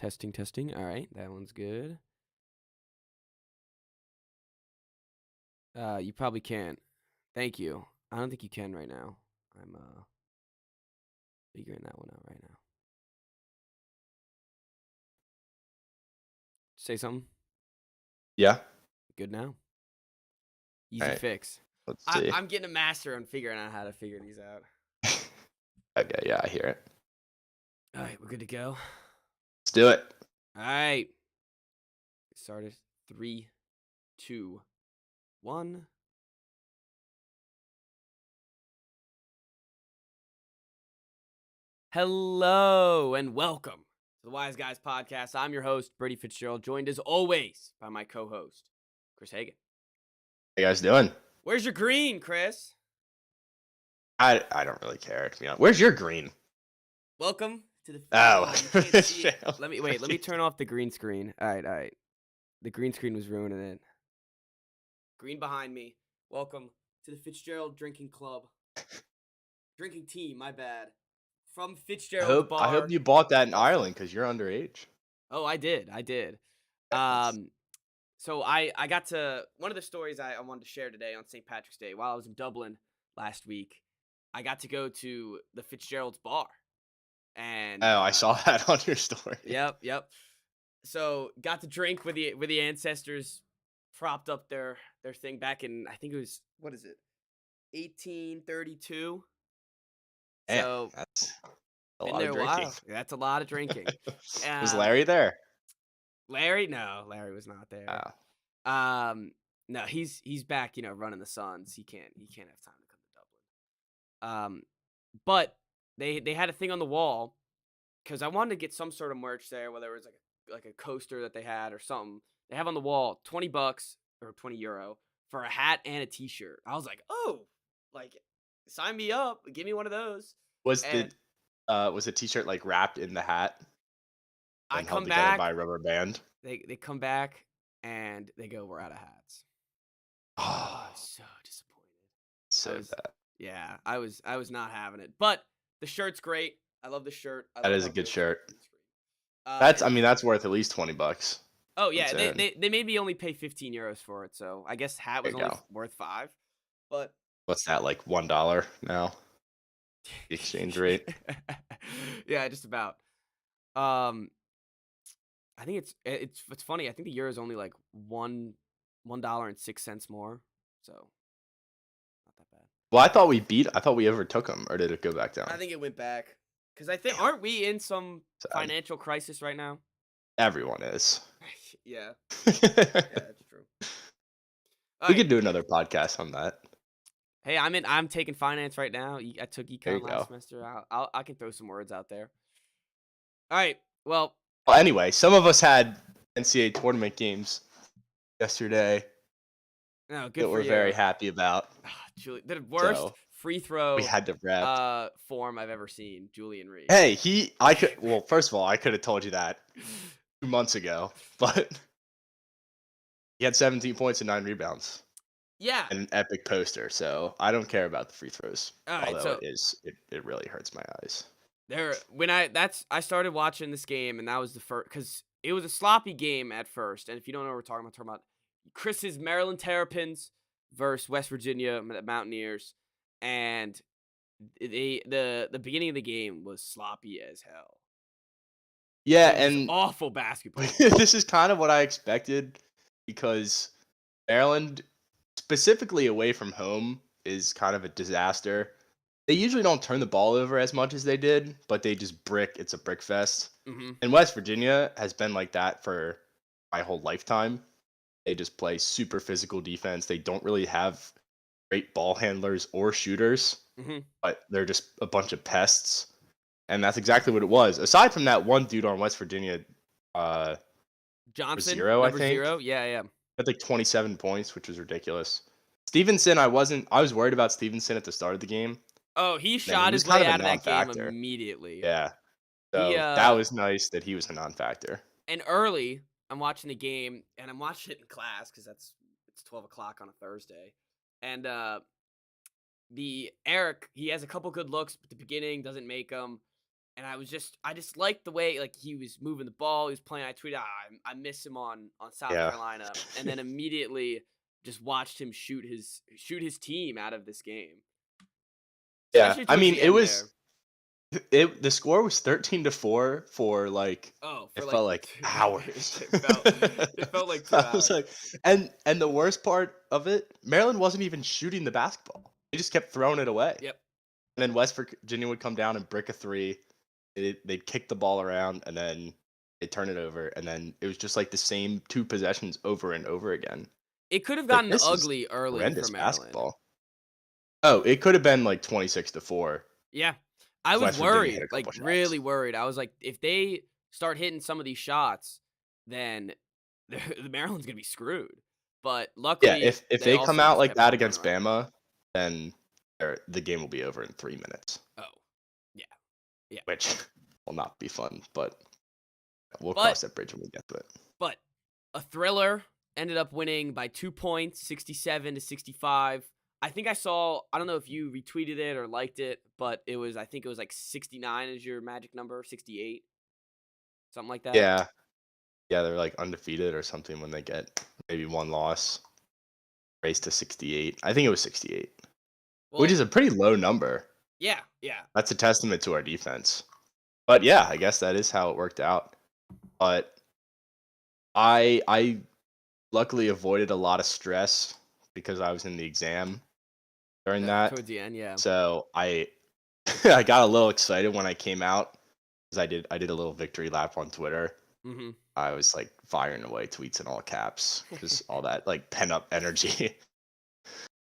Testing, testing. All right, that one's good. You probably can't. Thank you. I don't think you can right now. I'm figuring that one out right now. Say something. Yeah. Good now. All Easy right. fix. Let's I, see. I'm getting a master on figuring out how to figure these out. Okay. Yeah, I hear it. All right, we're good to go. Let's do it. All right. Get started. 3, 2, 1. Hello and welcome to the Wise Guys Podcast. I'm your host, Brady Fitzgerald, joined as always by my co-host, Chris Hagan. How you guys doing? Where's your green, Chris? I don't really care, to be honest. Where's your green? Welcome to the. Oh. You can't see it. Fail. Let me turn off the green screen. All right. The green screen was ruining it. Green behind me. Welcome to the Fitzgerald Drinking Club. Drinking team, my bad. From I Fitzgerald's hope I Bar. hope you bought that in Also- Ireland because you're underage. Oh, I did. Yes. So I got to one of the stories I wanted to share today on St. Patrick's Day while I was in Dublin last week. I got to go to the Fitzgerald's Bar, and Oh, I saw that on your story. yep. So got to drink with the ancestors, propped up their thing back in, I think it was, what is it, 1832. Damn, So that's a been lot there of a drinking. while. That's a lot of drinking. Was Um, Larry there? Larry, no, Larry was not there. Oh. No, he's back, running the Suns. He can't have time to come to Dublin. But they had a thing on the wall because I wanted to get some sort of merch there, whether it was like a coaster that they had or something. They have on the wall $20 or €20 for a hat and a T-shirt. I was like, oh, like sign me up, give me one of those. Was And the t-shirt like wrapped in the hat I and held come together by back, a rubber band? they come back and they go, we're out of hats. Oh, I was Oh, so disappointed. I so was, bad. yeah, I was not having it. But the shirt's great. I love the shirt. I That love is how a it good goes to the shirt. green screen. That's I And mean that's worth at least $20 oh on yeah, its they, own. they they made me only pay €15 for it. So I guess hat There was you only go. worth 5. But What's that, like $1 now? The exchange rate? yeah, just about. Um, I think it's funny. I think the euro is only like $1.06 more. So not that bad. Well, I thought we overtook them, or did it go back I down? think it went back because I think Damn, aren't we in some sad. financial crisis right now? Everyone is. Yeah, We that's true. All right. could do another podcast on that. Hey, I'm taking finance right now. I took There econ you last go. semester. I can throw some words out there. All right. Well, Well, anyway, some of us had NCAA tournament games yesterday no, good that for we're very you. happy about. Julie, the worst So free we throw had to rep. form I've ever seen. Julian Reed. Hey, I could, well, first of all, I could have told you that 2 months ago, but he had 17 points and 9 rebounds Yeah. and an epic poster. So I don't care about the free throws, All right. although So it really hurts my eyes. I started watching this game and that was the first because it was a sloppy game at first. And if you don't know what we're talking about Chris's Maryland Terrapins versus West Virginia Mountaineers, and the beginning of the game was sloppy as hell. Yeah, It was and awful basketball. this is kind of what I expected because Maryland, specifically away from home, is kind of a disaster. They usually don't turn the ball over as much as they did, but they just brick. It's a brick fest. Hmm. And West Virginia has been like that for my whole lifetime. They just play super physical defense. They don't really have great ball handlers or shooters, Hmm. but they're just a bunch of pests. And that's exactly what it was. Aside from that one dude on West Virginia, uh, Johnson, zero, I number think, 0. Yeah. had like 27 points, which was ridiculous. Stevenson, I was worried about Stevenson at the start of the game. Oh, he And he shot was his kind way of a out of that game non-factor. immediately. Yeah. He So that was nice that he was a non-factor. and early, I'm watching the game and I'm watching it in class because it's 12 o'clock on a Thursday, and the Eric, he has a couple good looks, but the beginning doesn't make them. And I just liked the way like he was moving the ball, he was playing. I tweeted, I miss him on South Yeah. Carolina, and then immediately just watched him shoot his team out of this game, Yeah. especially I towards mean, the end there. the score was 13-4 for like Oh, it for like felt like hours. it felt like I was 2 hours. like, and the worst part of it, Maryland wasn't even shooting the basketball. They just kept throwing it away. Yep. And then West Virginia would come down and brick a three. They'd kick the ball around and then they'd turn it over. And then it was just like the same two possessions over and over again. It could have Like, gotten this is ugly early for horrendous Maryland. basketball. Oh, it could have been like 26-4. Yeah. I was West Virginia hit worried, a like couple shots. really worried. I was like, if they start hitting some of these shots, then the Maryland's gonna be screwed. But Yeah, luckily, if they come also out just like kept that on against running around. Bama, then the game will be over in 3 minutes, Oh, yeah, yeah. which will not be fun, but we'll But cross that bridge when we get to it. but a thriller ended up winning by 2 points, 67-65. I think I saw. I don't know if you retweeted it or liked it, but it was. I think it was like 69 is your magic number, 68, something like that. Yeah, yeah, they're like undefeated or something when they get maybe one loss. Race to 68. I think it was 68, Well, which is a pretty low number. yeah, yeah. That's a testament to our defense. But yeah, I guess that is how it worked out. But I luckily avoided a lot of stress because I was in the exam during that. Towards the end, yeah. So I I got a little excited when I came out because I did a little victory lap on Twitter. Mm-hmm. I was like firing away tweets in all caps because all that like pent up energy.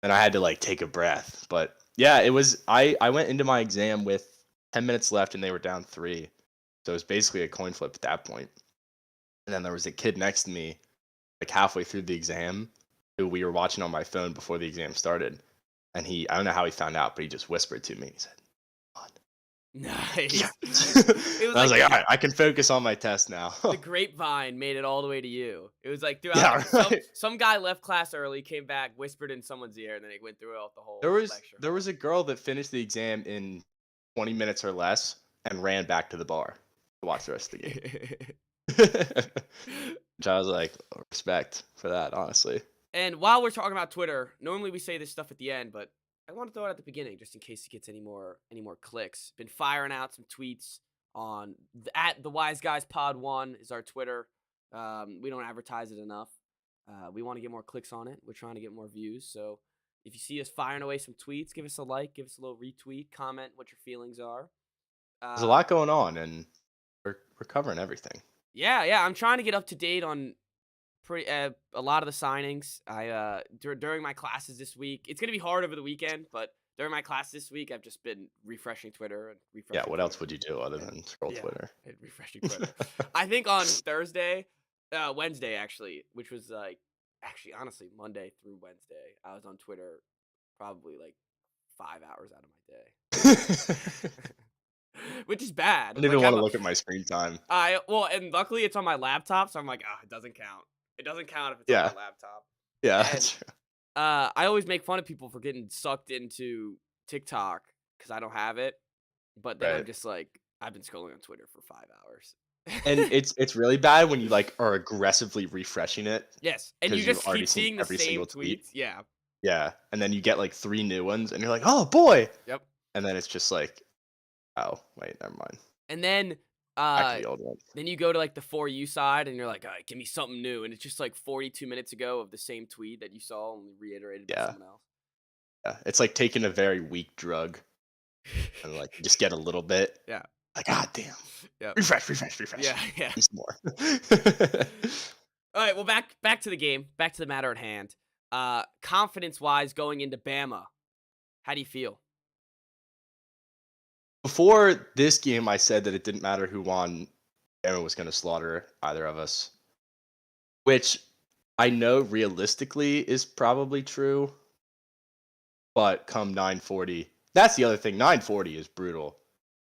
And I had to like take a breath. But yeah, it was I went into my exam with 10 minutes left and they were down 3. So it was basically a coin flip at that point. And then there was a kid next to me like halfway through the exam who we were watching on my phone before the exam started. And I don't know how he found out, but he just whispered to me. He said, Nice. yeah. It was I was like, like all right, I can focus on my test now. the grapevine made it all the way to you. It was like throughout. Yeah, Like, right. some guy left class early, came back, whispered in someone's ear, and then it went throughout the whole lecture. There was a girl that finished the exam in 20 minutes or less and ran back to the bar to watch the rest of the game. Which I was like, respect for that, honestly. And while we're talking about Twitter, normally we say this stuff at the end, but I want to throw it at the beginning just in case it gets any more clicks. Been firing out some tweets on at the Wise Guys Pod 1 is our Twitter. We don't advertise it enough. We want to get more clicks on it. We're trying to get more views. So if you see us firing away some tweets, give us a like, give us a little retweet, comment what your feelings are. There's a lot going on, and we're covering everything. Yeah. I'm trying to get up to date on a lot of the signings. I during my classes this week, it's gonna be hard over the weekend, but during my class this week, I've just been refreshing Twitter and refreshing. Yeah, what else would you do other than scroll Twitter? And refreshing Twitter. I think on Wednesday actually, which was honestly Monday through Wednesday, I was on Twitter probably like 5 hours out of my day. Which is bad. I don't even want to look at my screen time. And luckily it's on my laptop, so I'm like, it doesn't count. It doesn't count if it's on my laptop. Yeah, that's true. I always make fun of people for getting sucked into TikTok because I don't have it. But then I'm just like, I've been scrolling on Twitter for 5 hours. And it's really bad when you like are aggressively refreshing it. Yes, and you just keep seeing the every same single tweets. Yeah. Yeah, and then you get like 3 new ones, and you're like, oh boy. Yep. And then it's just like, oh wait, never mind. And then Back to the old one. Then you go to like the For You side, and you're like, all right, give me something new, and it's just like 42 minutes ago of the same tweet that you saw and reiterated by someone else. Yeah, it's like taking a very weak drug, and like you just get a little bit. Yeah. Like, god damn. Yeah. Refresh. Yeah. Some more. All right, well, back to the game, back to the matter at hand. Confidence-wise, going into Bama, how do you feel? Before this game, I said that it didn't matter who won. Bama was going to slaughter either of us, which I know realistically is probably true. But come 9:40, that's the other thing. 9:40 is brutal.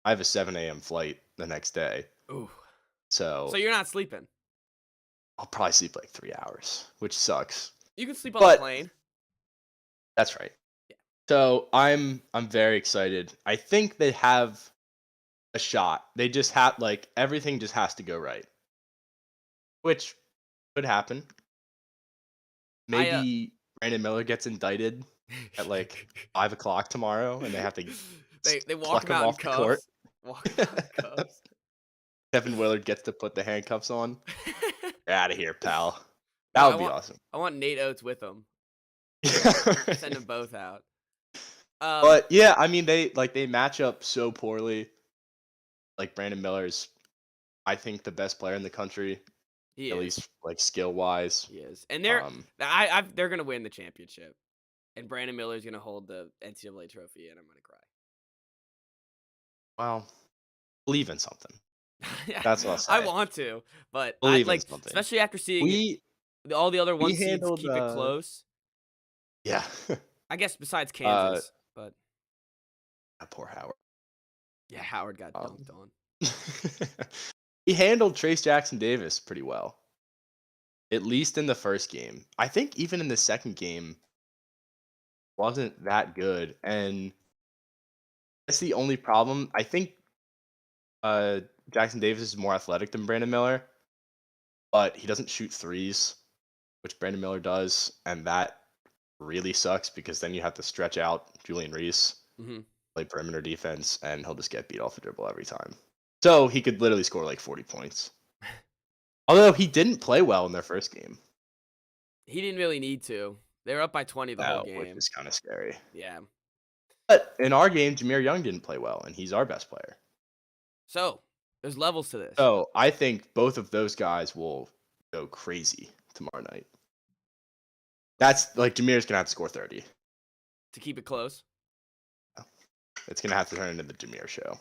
I have a 7 a.m. flight the next day. Ooh. So you're not sleeping? I'll probably sleep like 3 hours, which sucks. You can sleep on the plane. That's right. Yeah. So I'm very excited. I think they have a shot. They just have like everything just has to go right, which could happen. I Maybe Brandon Miller gets indicted at like 5 o'clock tomorrow, and they have to they walk pluck him him out in off the court. cuffs. Walk him out in cuffs. Kevin Willard gets to put the handcuffs on. Out of here, pal. That No, would be awesome. I want Nate Oates with him. Send them both out. But yeah, I mean they match up so poorly. Like Brandon Miller's, I think the best player in the country, He at is. least like skill wise. He is, and they're Um, they're gonna win the championship, and Brandon Miller's gonna hold the NCAA trophy, and I'm gonna cry. well, believe in something. That's what I'll I say. want to, but I Believe in like, something. especially after seeing We all the other we one seeds handled keep it close. yeah. I guess besides uh Kansas, but Poor Howard. yeah, Howard got Um, dunked on. he handled Trace Jackson Davis pretty well. At least in the first game. I think even in the second game wasn't that good. And that's the only problem. I think uh Jackson Davis is more athletic than Brandon Miller, but he doesn't shoot threes, which Brandon Miller does, and that really sucks because then you have to stretch out Julian Reese, hmm play perimeter defense, and he'll just get beat off the dribble every time. So he could literally score like 40 points. Although he didn't play well in their first game. He didn't really need to. They were up by 20 the whole Which game. is kind of scary. Yeah. But in our game, Jameer Young didn't play well, and he's our best player. So there's levels to this. So I think both of those guys will go crazy tomorrow night. That's like Jameer's gonna have to score 30. To keep it close. It's gonna have to turn into the Jameer show.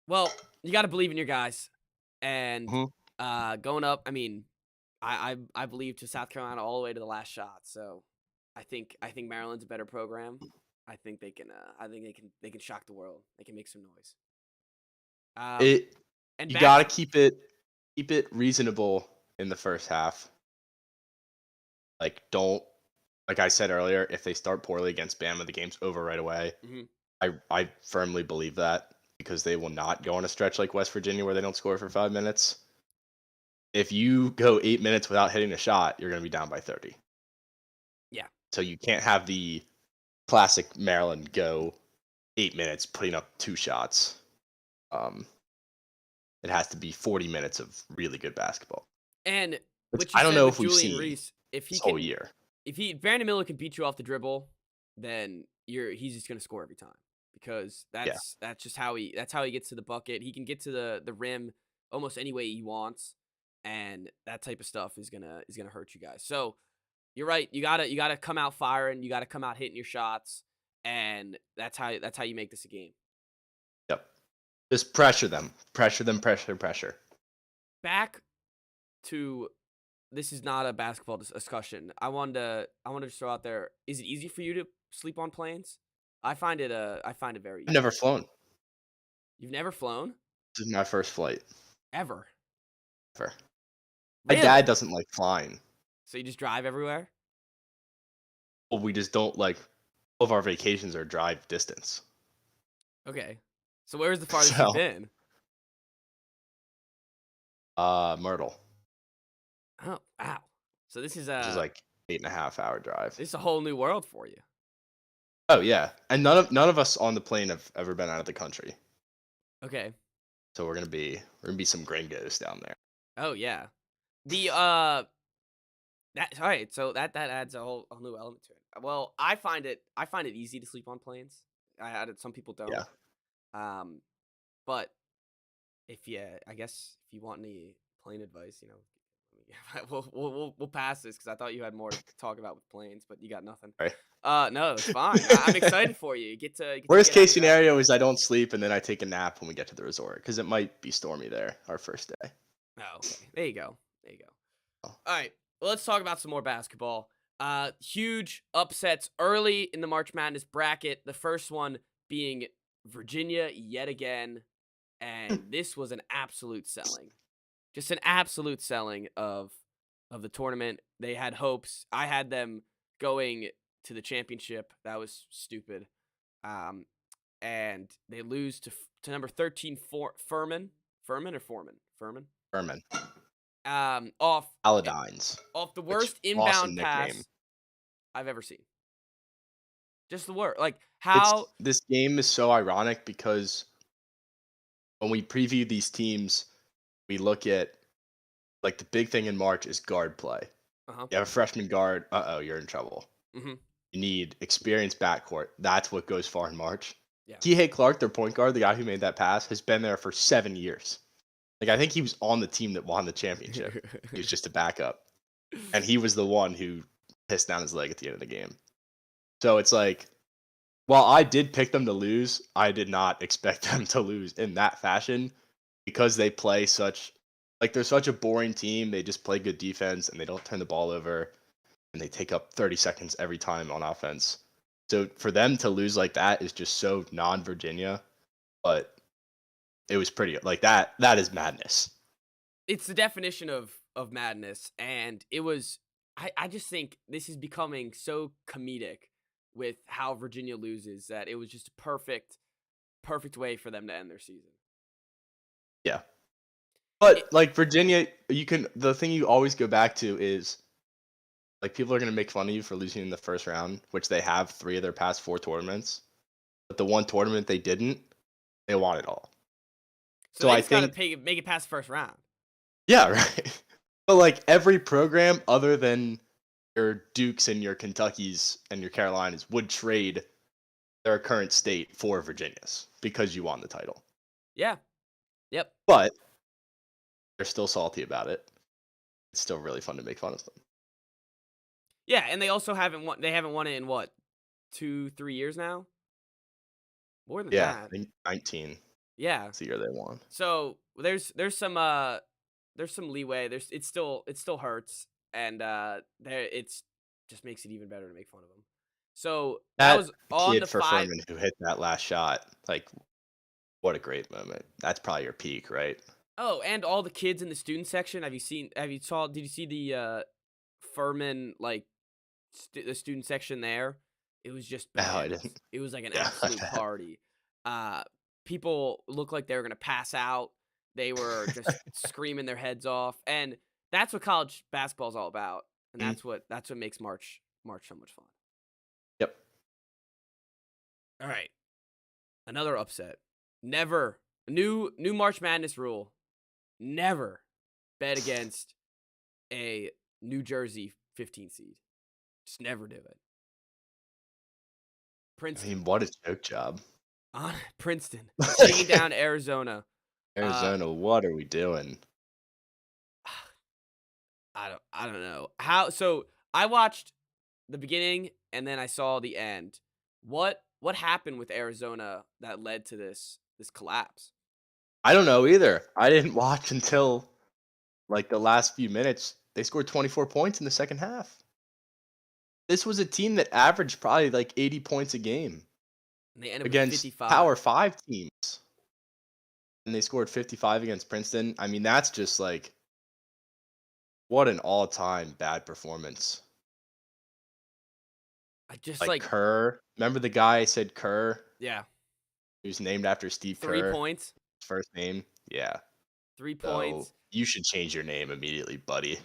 Well, you got to believe in your guys, and Mhm. going up. I mean, I believe to South Carolina all the way to the last shot. So I think Maryland's a better program. I think they can. They can shock the world. They can make some noise. It And you back. gotta keep it reasonable in the first half. Like don't like I said earlier, if they start poorly against Bama, the game's over right away. Mhm. I firmly believe that because they will not go on a stretch like West Virginia where they don't score for 5 minutes. If you go 8 minutes without hitting a shot, you're going to be down by 30. Yeah. So you can't have the classic Maryland go 8 minutes putting up 2 shots. It has to be 40 minutes of really good basketball. And Which what you I don't said know with if we've Julian seen Reese, this whole year. if Brandon Miller can beat you off the dribble, then he's just gonna score every time because Yeah. that's just how he gets to the bucket. He can get to the rim almost any way he wants, and that type of stuff is gonna hurt you guys. So you're right. You gotta come out firing. You gotta come out hitting your shots, and that's how you make this a game. Yep. Just pressure them. Pressure them, pressure. Back to this is not a basketball discussion. I wanted to just throw out there. Is it easy for you to sleep on planes? I find it very I've easy. never flown. You've never flown? This is my first flight Ever? ever. My Really? dad doesn't like flying. So you just drive everywhere? Well, we just don't like all of our vacations are drive distance. Okay. So where's the farthest So you've been? Myrtle. Oh, wow. So this is Which is like 8.5 hour drive. this is a whole new world for you. Oh yeah. And none of us on the plane have ever been out of the country. Okay. So we're gonna be some gringos down there. Oh yeah. The that all right, so that adds a whole new element to it. Well, I find it easy to sleep on planes. I had it, some people don't. Yeah. But I guess if you want any plane advice, we'll pass this because I thought you had more to talk about with planes, but you got nothing. Right. No, it's fine. I'm excited for you. You get to Worst get out case of your house. scenario is I don't sleep and then I take a nap when we get to the resort because it might be stormy there our first day. Oh, okay. There you go. Oh. All right. Well, let's talk about some more basketball. Huge upsets early in the March Madness bracket. The first one being Virginia yet again. And this was an absolute selling. Just an absolute selling of the tournament. They had hopes. I had them going to the championship. That was stupid. and they lose to number 13 Furman. Furman. Off Paladines, off the which worst awesome inbound nickname. pass I've ever seen. Just the word. Like It's how this game is so ironic because when we preview these teams, we look at like the big thing in March is guard play. uh-huh. You have a freshman guard, you're in trouble. Mhm. You need experienced backcourt. That's what goes far in March. Yeah. Kihei Clark, their point guard, the guy who made that pass, has been there for 7 years. Like I think he was on the team that won the championship. He was just a backup. And he was the one who pissed down his leg at the end of the game. So it's like, while I did pick them to lose, I did not expect them to lose in that fashion because they play such like they're such a boring team. They just play good defense and they don't turn the ball over and they take up 30 seconds every time on offense. So for them to lose like that is just so non-Virginia, but it was pretty like that is madness. It's the definition of madness, and it was I just think this is becoming so comedic with how Virginia loses that it was just a perfect way for them to end their season. Yeah. But It, like Virginia, the thing you always go back to is like people are gonna make fun of you for losing in the first round, which they have 3 of their past 4 tournaments. But the one tournament they didn't, they won it all. so So they I just got to think make it past the first round. yeah, right. But like every program other than your Dukes and your Kentuckys and your Carolinas would trade their current state for Virginia's because you won the title. Yeah. Yep. But they're still salty about it. It's still really fun to make fun of them. Yeah, and they also haven't won. They haven't won it in what 2-3 years now. More than Yeah, I that. think 19. Yeah. That's the year they won. So there's some leeway. It still hurts, and there it's just makes it even better to make fun of them. So that That was on kid the for 5. Furman who hit that last shot, like what a great moment. That's probably your peak, right? Oh, and all the kids in the student section. Did you see the Furman like the student section there? It was just No, I bananas. didn't. It was like an Yeah, I absolute bet. party. Uh People looked like they were going to pass out. They were just screaming their heads off, and that's what college basketball is all about. And Mm, that's what makes March so much fun. yep. All right. Another upset. Never new March Madness rule. Never bet against a New Jersey 15 seed. Just never do it. I Princeton. mean, what a joke job. On Princeton taking down Arizona. Uh Arizona, what are we doing? I don't know. So I watched the beginning and then I saw the end. What happened with Arizona that led to this collapse? I don't know either. I didn't watch until like the last few minutes. They scored 24 points in the second half. This was a team that averaged probably like 80 points a game And they ended with against 55. Power 5 teams. And they scored 55 against Princeton. I mean, that's just like what an all-time bad performance. I just Like like Kerr, remember the guy I said Kerr, yeah, who's named after Steve 3 Kerr, points. his first name? Yeah. 3 So points. you should change your name immediately, buddy.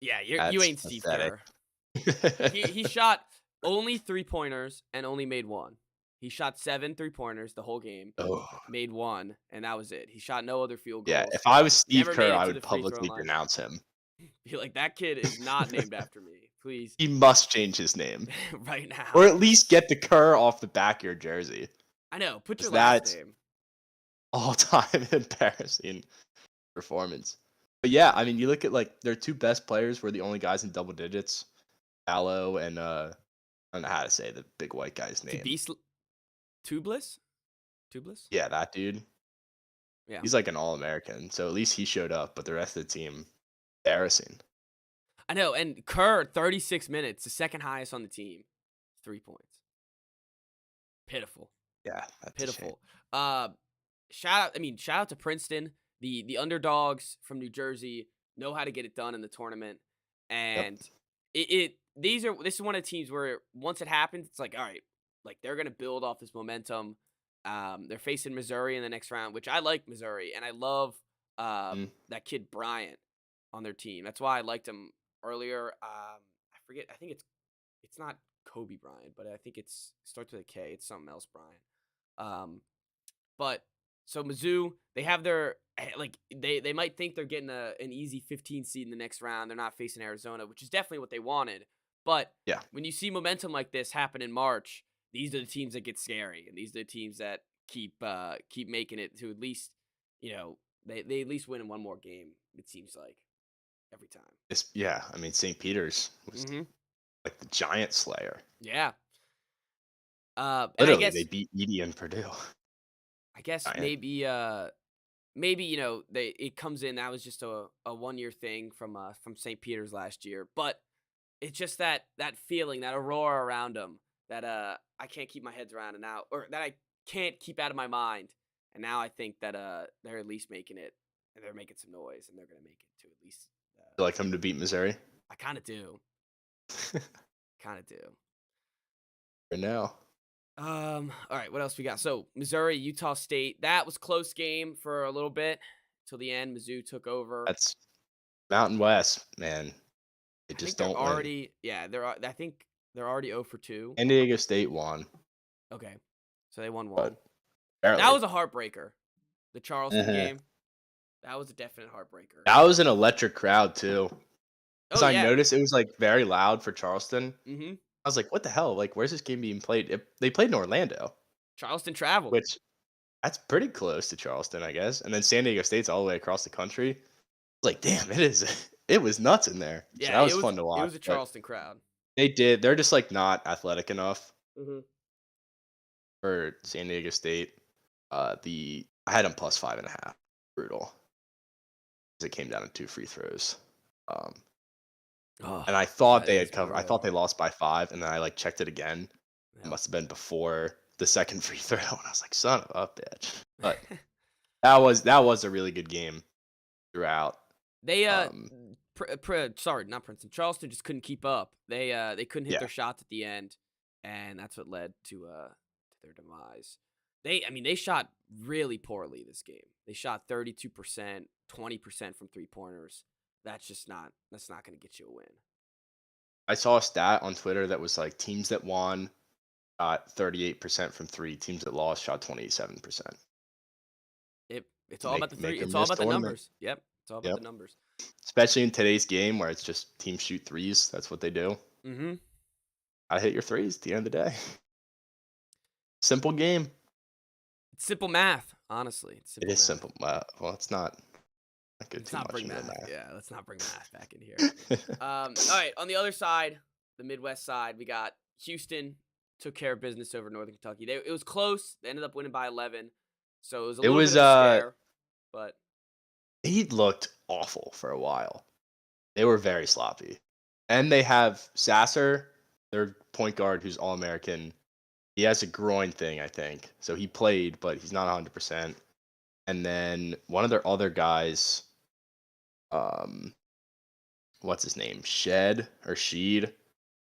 Yeah, you That's ain't Steve pathetic. Kerr. He shot only 3-pointers and only made 1. He shot 7 3-pointers the whole game, Oh, made 1, and that was it. He shot no other field yeah. goals. If I was Steve Never made Kerr, it I to the would free throw publicly line. denounce him. Be like, that kid is not named after me. Please, He must change his name, right now. or at least get the Kerr off the back of your jersey. I know. Put your 'Cause last that's name. all-time embarrassing performance. But yeah, I mean, you look at like their 2 best players were the only guys in double digits, Allo and I don't know how to say the big white guy's To name. be Tubeless? Tubeless? Yeah, that dude. Yeah. He's like an all-American, so at least he showed up. But the rest of the team, embarrassing. I know. And Kerr, 36 minutes, the second highest on the team. 3 points. Pitiful. Yeah, that's a shame. Pitiful. Shout out to Princeton. The underdogs from New Jersey know how to get it done in the tournament. Yep. And this is one of the teams where once it happens, it's like, all right, like they're gonna build off this momentum. They're facing Missouri in the next round, which I like Missouri, and I love Mm. that kid Bryant on their team. That's why I liked him earlier. I forget. I think it's not Kobe Bryant, but I think starts with a K. It's something else Bryant. Um, but so Mizzou, they have their like they might think they're getting an easy 15 seed in the next round. They're not facing Arizona, which is definitely what they wanted. But Yeah. when you see momentum like this happen in March, these are the teams that get scary, and these are the teams that keep making it to at least they at least win in one more game. It seems like every time. Yeah. I mean, St. Peter's was Hmm. like the giant slayer. Yeah. And Literally, they beat Edie and Purdue. I guess Giant. maybe they it comes in that was just a 1 year thing from St. Peter's last year, but it's just that feeling, that aurora around them that I can't keep my heads around, and now or that I can't keep out of my mind, and now I think that they're at least making it, and they're making some noise, and they're gonna make it to at least. You like them to beat Missouri? I kind of do. For now. All right, what else we got? So Missouri, Utah State. That was close game for a little bit till the end. Mizzou took over. That's Mountain West, man. They I think just they're don't win. already I think they're already 0 for 2. San Diego State won, Okay. So they won but one. That barely. was a heartbreaker. The Charleston Mhm. game. That was a definite heartbreaker. That was an electric crowd too. Because Oh I yeah. noticed it was like very loud for Charleston. Mhm. I was like, what the hell? Like, where's this game being played? They played in Orlando, Charleston traveled. which that's pretty close to Charleston, I guess. And then San Diego State's all the way across the country. I was like, damn, it is. It was nuts in there. So Yeah, that was fun to it watch. was a But Charleston crowd. they're just like not athletic enough Mhm. for San Diego State. I had them plus 5.5. Brutal. 'Cause it came down to 2 free throws. Um, Oh, and I thought that they is had covered. I thought brutal. they lost by 5, and then I like checked it again. It Yep. must have been before the second free throw, and I was like, "Son of a bitch!" But that was a really good game throughout. They Um, sorry, not Princeton. Charleston just couldn't keep up. They couldn't hit yeah, their shots at the end, and that's what led to their demise. They shot really poorly this game. They shot 32%, 20% from three-pointers. That's not going to get you a win. I saw a stat on Twitter that was like teams that won shot 38% from three. Teams that lost shot 27%. It's all about the Make three. or It's all miss about the tournament. numbers. Yep. It's all about Yep. the numbers. Especially in today's game where it's just teams shoot threes. That's what they do. Mhm. Gotta hit your threes at the end of the day. Simple game. It's simple math, honestly. It's It simple is math. simple. Well, it's not. I get Let's too not much bring into math. Yeah, let's not bring math back in here. math. All right, on the other side, the Midwest side, we got Houston took care of business over Northern Kentucky. It was close. They ended up winning by 11, so it was a It little bit was of a scare. But he looked awful for a while. They were very sloppy. And they have Sasser, their point guard who's all American. He has a groin thing, I think. So he played, but he's not 100%. And then one of their other guys, um, what's his name? Shed or Sheed.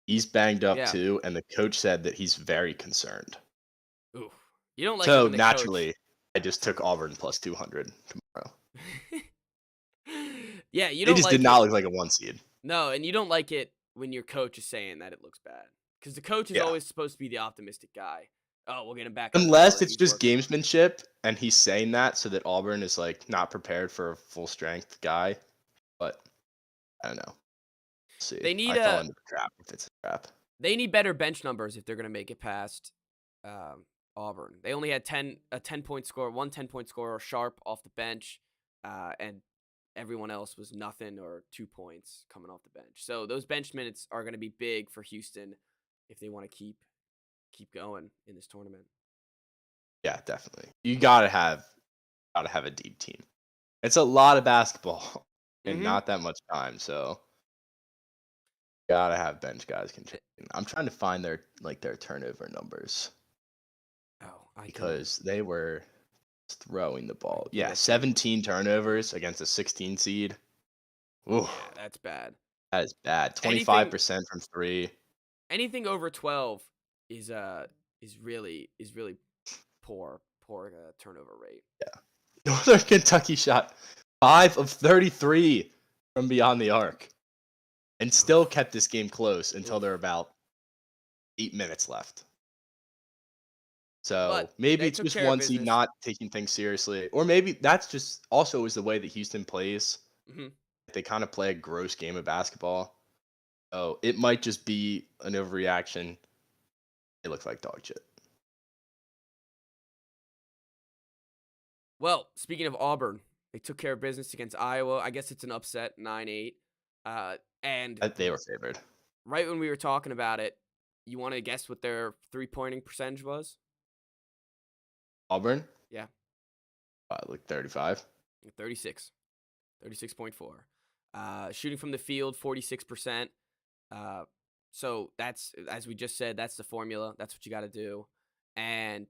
He's banged up yeah, too, and the coach said that he's very concerned. ooh, you don't like it So when the coach. naturally, I just took Auburn plus 200 tomorrow. Yeah, you They don't just did like not it. look like a 1 seed. No, and you don't like it when your coach is saying that it looks bad, because the coach is Yeah. always supposed to be the optimistic guy. Oh, we'll get him back up the Unless court. it's He's just working. gamesmanship and he's saying that so that Auburn is like not prepared for a full strength guy. But I don't know. See. They need I fell a into the trap if it's a trap. they need better bench numbers if they're gonna make it past Auburn. They only had 10-point score, one 10-point scorer Sharp off the bench, and everyone else was nothing or 2 points coming off the bench. So those bench minutes are gonna be big for Houston if they want to keep going in this tournament. Yeah, definitely. You gotta have a deep team. It's a lot of basketball and Mm-hmm. not that much time, so gotta have bench guys contributing. I'm trying to find their turnover numbers Oh, because they were throwing the I ball. can Yeah, get you. 17 turnovers against a 16 seed. Ooh, Yeah, that's bad. that is bad. Anything 25% from three. anything over 12 is is really poor turnover rate. Northern Kentucky shot 5 of 33 from beyond the arc and still Oof. kept this game close until Oof. there were about 8 minutes left. So But maybe they it's took just care of one seed business. not taking things seriously, or maybe that's just also is the way that Houston plays. Hmm. They kind of play a gross game of basketball. Oh, it might just be an overreaction. It looks like dog shit. Well, speaking of Auburn, they took care of business against Iowa. I guess it's an upset, 9-8. And They were favored. right when we were talking about it, you want to guess what their 3-pointing percentage was? Auburn, Yeah, like 35. 36. 36.4. Shooting from the field, 46%. So that's, as we just said, that's the formula. That's what you got to do. And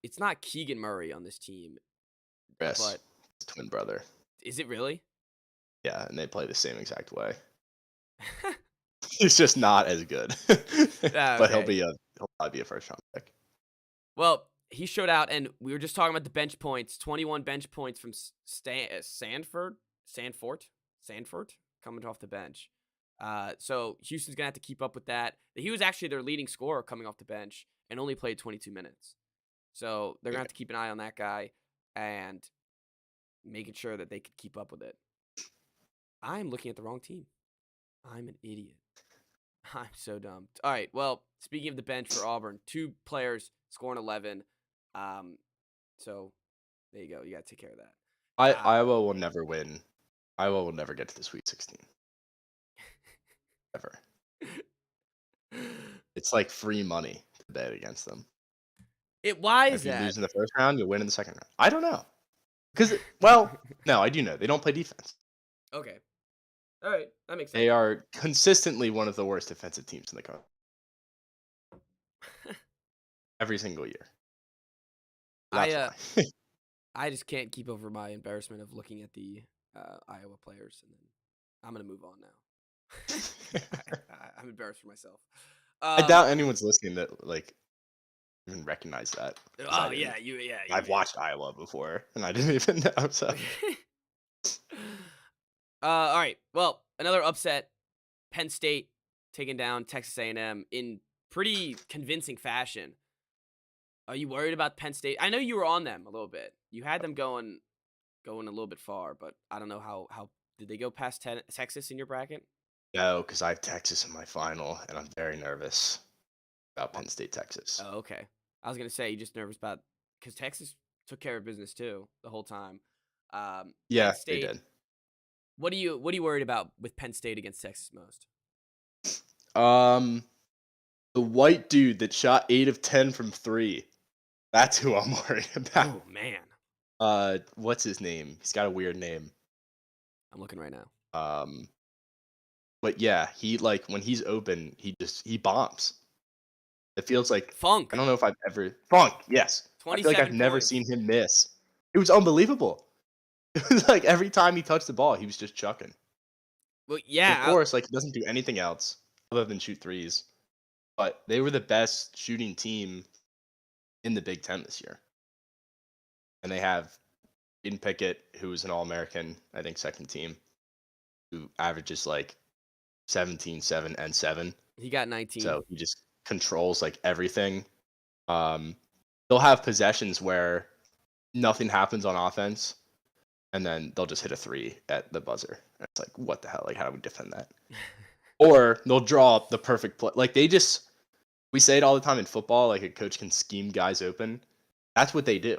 it's not Keegan Murray on this team, Yes, but his twin brother. is it really? Yeah, and they play the same exact way. He's just not as good, but Okay. he'll probably be a first round pick. Well, he showed out, and we were just talking about the bench points. 21 bench points from Sanford coming off the bench. So Houston's gonna have to keep up with that. He was actually their leading scorer coming off the bench and only played 22 minutes. So they're gonna have to keep an eye on that guy and making sure that they could keep up with it. I'm looking at the wrong team. I'm an idiot. I'm so dumb. All right. Well, speaking of the bench for Auburn, 2 players scoring 11. So there you go. You got to take care of that. Iowa will never win. Iowa will never get to the Sweet 16 ever. It's like free money to bet against them. Why And is if you that? lose in the first round, you'll win in the second round. I don't know. Because, well, no, I do know. They don't play defense. Okay. All right. That makes sense. They are consistently one of the worst defensive teams in the country every single year. I That's why. I just can't keep over my embarrassment of looking at the Iowa players, and then I'm gonna move on now. I'm embarrassed for myself. I doubt anyone's listening that like even recognize that. 'Cause I Oh didn't. yeah, you I've did. watched Iowa before, and I didn't even know. So All right. Well, another upset. Penn State taking down Texas A&M in pretty convincing fashion. Are you worried about Penn State? I know you were on them a little bit. You had them going a little bit far, but I don't know how did they go past Texas in your bracket? no, because I have Texas in my final, and I'm very nervous about Oh, Penn State, Texas. oh, okay. I was gonna say you just nervous about because Texas took care of business too the whole time. Penn Yeah, they State. did. What are you worried about with Penn State against Texas most? Um, the white dude that shot 8 of 10 from 3. That's who I'm worried about. Oh man, What's his name? He's got a weird name. I'm looking right now. Um, but yeah, he like when he's open, he bombs. It feels like I Funk, don't know if I've ever Funk. Yes, I feel like I've 27 never seen points. him miss. It was unbelievable. It was like every time he touched the ball, he was just chucking. Well, Of yeah, course, like he doesn't do anything else other than shoot threes. But they were the best shooting team in the Big Ten this year, and they have Aiden Pickett, who was an All-American, I think second team, who averages like 17, 7, and 7. he got 19. So he just controls like everything. Um, they'll have possessions where nothing happens on offense, and then they'll just hit a 3 at the buzzer. And it's like, what the hell? Like, how do we defend that? Or they'll draw up the perfect play. Like we say it all the time in football. Like a coach can scheme guys open. That's what they do.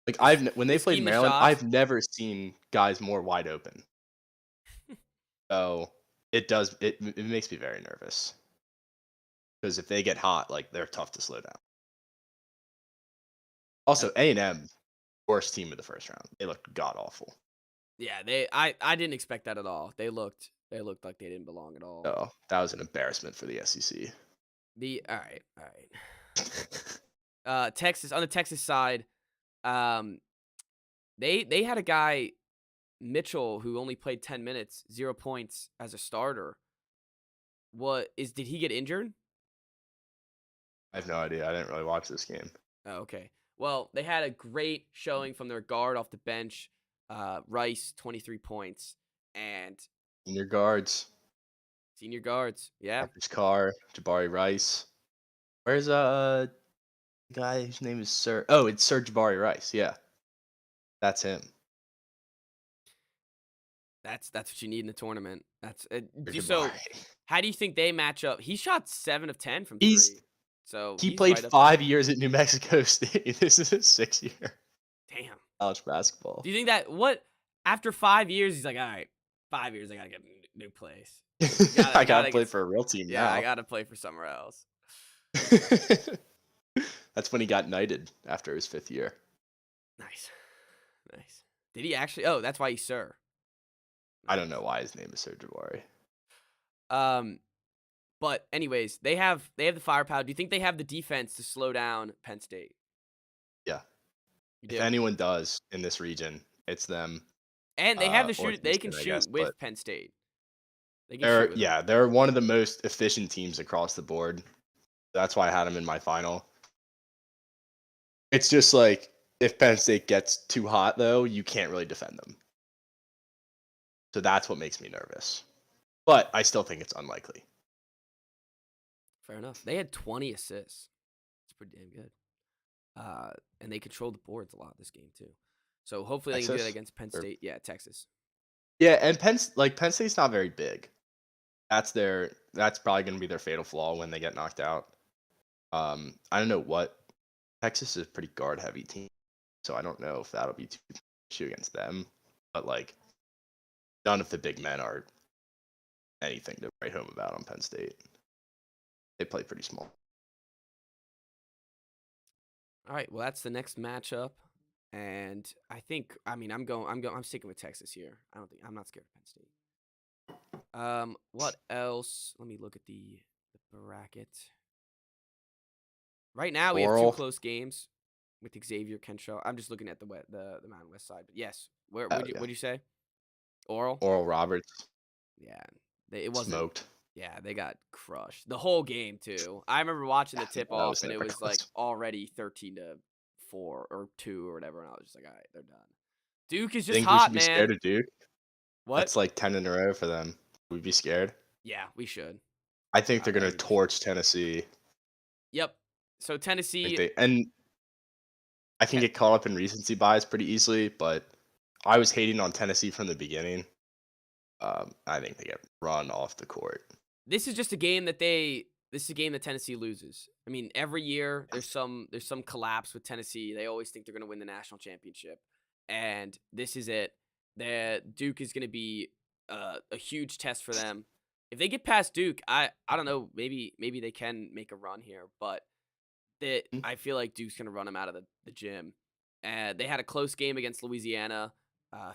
Like when They they played scheme the Maryland, shots. I've never seen guys more wide open. So it makes me very nervous because if they get hot, like they're tough to slow down. Also, A&M worst team of the first round. They looked god awful. Yeah, I didn't expect that at all. They looked like they didn't belong at all. So that was an embarrassment for the SEC. All right. Texas, on the Texas side, um, they had a guy, Mitchell, who only played 10 minutes, 0 points as a starter. Did he get injured? I have no idea. I didn't really watch this game. Oh, okay. Well, they had a great showing from their guard off the bench, Rice, 23 points, and Senior guards, senior guards. Yeah, Marcus Carr, Jabari Rice. Where's guy whose name is Sir? Oh, it's Sir Jabari Rice. Yeah, that's him. that's what you need in the tournament. That's Sir so. Jabari. How do you think they match up? He shot 7 of 10 from He's three, so he he's played right up there. 5 years at New Mexico State. This is his 6th year Damn. college basketball. Do you think that what after 5 years he's like, all right, 5 years I gotta get a new place. I gotta Gotta play get for a real team yeah, I now. gotta play for somewhere else. That's when he got knighted after his 5th year. Nice, nice. Did he actually? Oh, that's why he's Sir. I don't know why his name is Sir Jabari. Um, but anyways, they have the firepower. Do you think they have the defense to slow down Penn State? Yeah. You If do. anyone does in this region, it's them. And they have the Or shoot. They can Houston, I guess. shoot But with Penn State. They can shoot with them. they're one of the most efficient teams across the board. That's why I had them in my final. It's just like if Penn State gets too hot, though, you can't really defend them. So that's what makes me nervous. But I still think it's unlikely. Fair enough. They had 20 assists. It's pretty damn good. And they controlled the boards a lot this game too. So hopefully they can do that Texas? against Penn Or- State. Yeah, Texas. Yeah, and Penn State's not very big. That's probably going to be their fatal flaw when they get knocked out. I don't know what Texas is a pretty guard heavy team, so I don't know if that'll be too much issue against them. But like, none of the big men are anything to write home about on Penn State. They play pretty small. All right. Well, that's the next matchup. And I'm sticking with Texas here. I'm not scared of Penn State. What else? Let me look at the bracket. Right now we have two Oral. close games with Xavier Kenshaw. I'm just looking at the Mountain West side. But yes, Oh, what'd you say? Oral? Oral Roberts Yeah, it wasn't. smoked. Yeah, they got crushed the whole game too. I remember watching the Yeah, tip that off, was and it never was like close. already 13-4 or 2 or whatever, and I was just like, all right, they're done. Duke is just Think we hot, should be man. scared of Duke? What? That's like 10 in a row for them. We'd be scared. Yeah, we should. I think they're I going think to we should. torch Tennessee. Yep. So I Tennessee. think I can get caught up in recency bias pretty easily, but I was hating on Tennessee from the beginning. I think they get run off the court. This is just a game that This is a game that Tennessee loses. I mean, every year there's some collapse with Tennessee. They always think they're going to win the national championship, and this is it. The Duke is going to be a huge test for them. If they get past Duke, I don't know. Maybe they can make a run here, but I feel like Duke's going to run them out of the gym. They had a close game against Louisiana,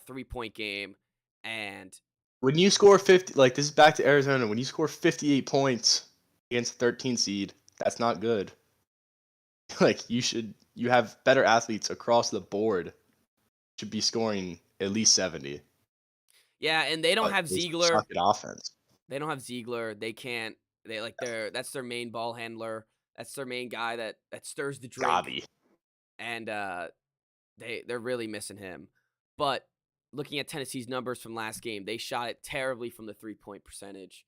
3-point game, and When you score 50, like this is back to Arizona, when you score 58 points against a 13 seed, that's not good. Like you have better athletes across the board. Should be scoring at least 70. yeah, and they don't But have they Ziegler. suck at offense. They don't have Ziegler. They can't. That's their main ball handler. That's their main guy that stirs the drink. Gabi. And they're really missing him. But looking at Tennessee's numbers from last game, they shot it terribly from the 3-point percentage.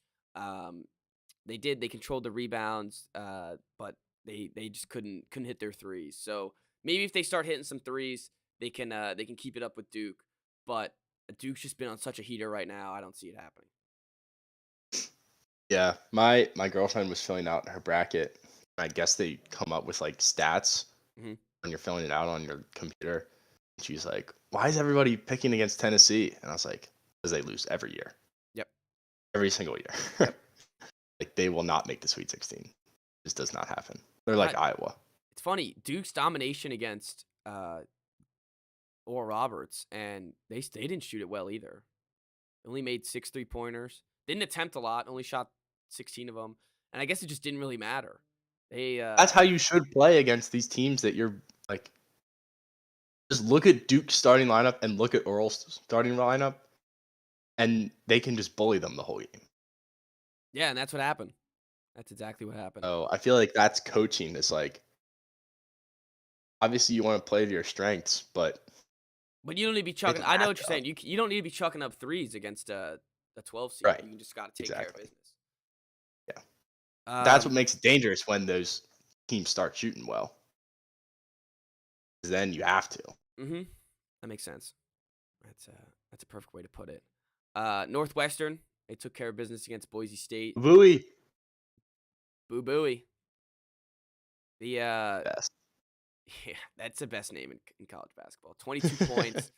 They controlled the rebounds, but they just couldn't hit their threes. So maybe if they start hitting some threes, they can keep it up with Duke. But Duke's just been on such a heater right now. I don't see it happening. Yeah, my girlfriend was filling out her bracket. I guess they come up with like stats Mhm. when you're filling it out on your computer. She's like, "Why is everybody picking against Tennessee?" And I was like, "Because they lose every year. Yep. Every single year. Like they will not make the Sweet 16. This does not happen. They're like Iowa." It's funny, Duke's domination against Oral Roberts, and they didn't shoot it well either. They only made 6 3-pointers. Didn't attempt a lot. Only shot 16 of them, and I guess it just didn't really matter. That's how you should play against these teams that you're like. Just look at Duke's starting lineup and look at Oral's starting lineup, and they can just bully them the whole game. Yeah, and that's what happened. That's exactly what happened. So I feel like that's coaching. Is like obviously you want to play to your strengths, but But you don't need to be it's chucking. a I know what you're matchup. saying. You don't need to be chucking up threes against a 12 seed. Right. You can just got to take care of Exactly. business. Yeah. That's what Um. makes it dangerous when those teams start shooting well. 'Cause then you have to. Mhm. That makes sense. That's a perfect way to put it. Northwestern, they took care of business against Boise State. Vui. Boo Booey. The Best. yeah, that's the best name in college basketball. 22 points.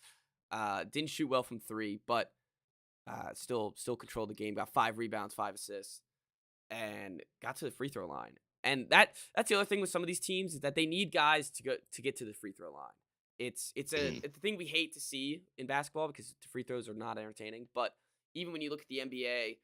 Didn't shoot well from three, but still controlled the game. Got 5 rebounds, 5 assists, and got to the free throw line. And that's the other thing with some of these teams is that they need guys to get to the free throw line. Mhm. It's a thing we hate to see in basketball because the free throws are not entertaining. But even when you look at the NBA,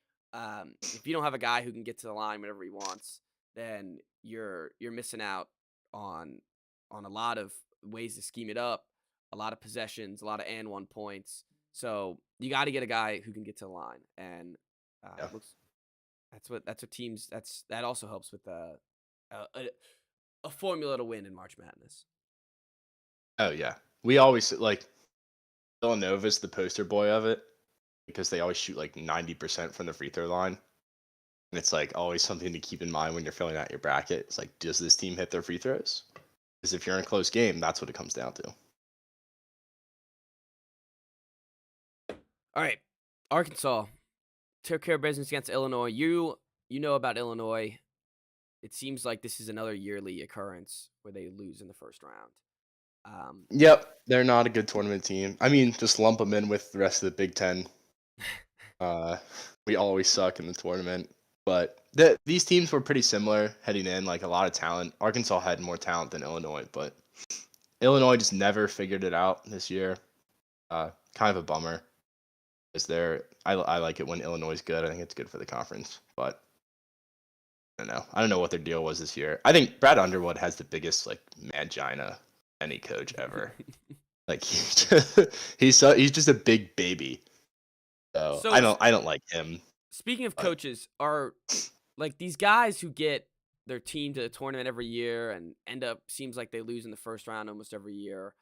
if you don't have a guy who can get to the line whenever he wants, then you're missing out on a lot of ways to scheme it up, a lot of possessions, a lot of and one points. So you got to get a guy who can get to the line, and Yeah. looks that's what teams that also helps with a, a a formula to win in March Madness. Oh yeah. We always like Villanova's the poster boy of it because they always shoot like 90% from the free throw line. And it's like always something to keep in mind when you're filling out your bracket. It's like, does this team hit their free throws? Because if you're in a close game, that's what it comes down to. All right, Arkansas took care of business against Illinois. You know about Illinois. It seems like this is another yearly occurrence where they lose in the first round. Um, Yep, they're not a good tournament team. I mean, just lump them in with the rest of the Big Ten. Uh, we always suck in the tournament, but these teams were pretty similar heading in. Like a lot of talent. Arkansas had more talent than Illinois, but Illinois just never figured it out this year. Kind of a bummer. Is there? I like it when Illinois is good. I think it's good for the conference, but I don't know. I don't know what their deal was this year. I think Brad Underwood has the biggest like mangina any coach ever. Like he's just a big baby. So so I don't like him. speaking of But coaches, are like these guys who get their team to the tournament every year and end up seems like they lose in the first round almost every year.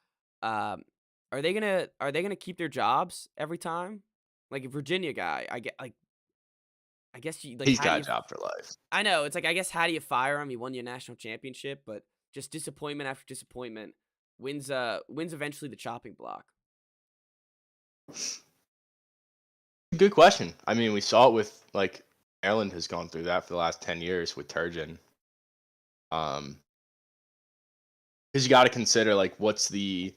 Um, are they gonna keep their jobs every time? Like a Virginia guy, I guess you like he's how do got you? a job for life. I know it's like I guess how do you fire him? He won your national championship, but just disappointment after disappointment wins eventually the chopping block. Good question. I mean, we saw it with like Maryland has gone through that for the last 10 years with Turgeon. Because you got to consider like what's the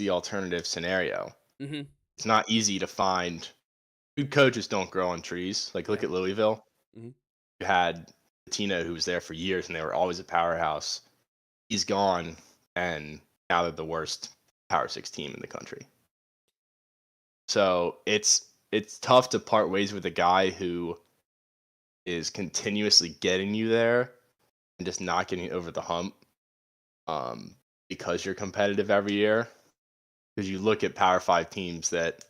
alternative scenario. Mm-hmm. It's not easy to find. Good coaches don't grow on trees. Like look Yeah. at Louisville. Mm-hmm. You had Tino who was there for years and they were always a powerhouse. He's gone, and now they're the worst Power Six team in the country. So it's tough to part ways with a guy who is continuously getting you there and just not getting over the hump um, because you're competitive every year. Because you look at Power Five teams that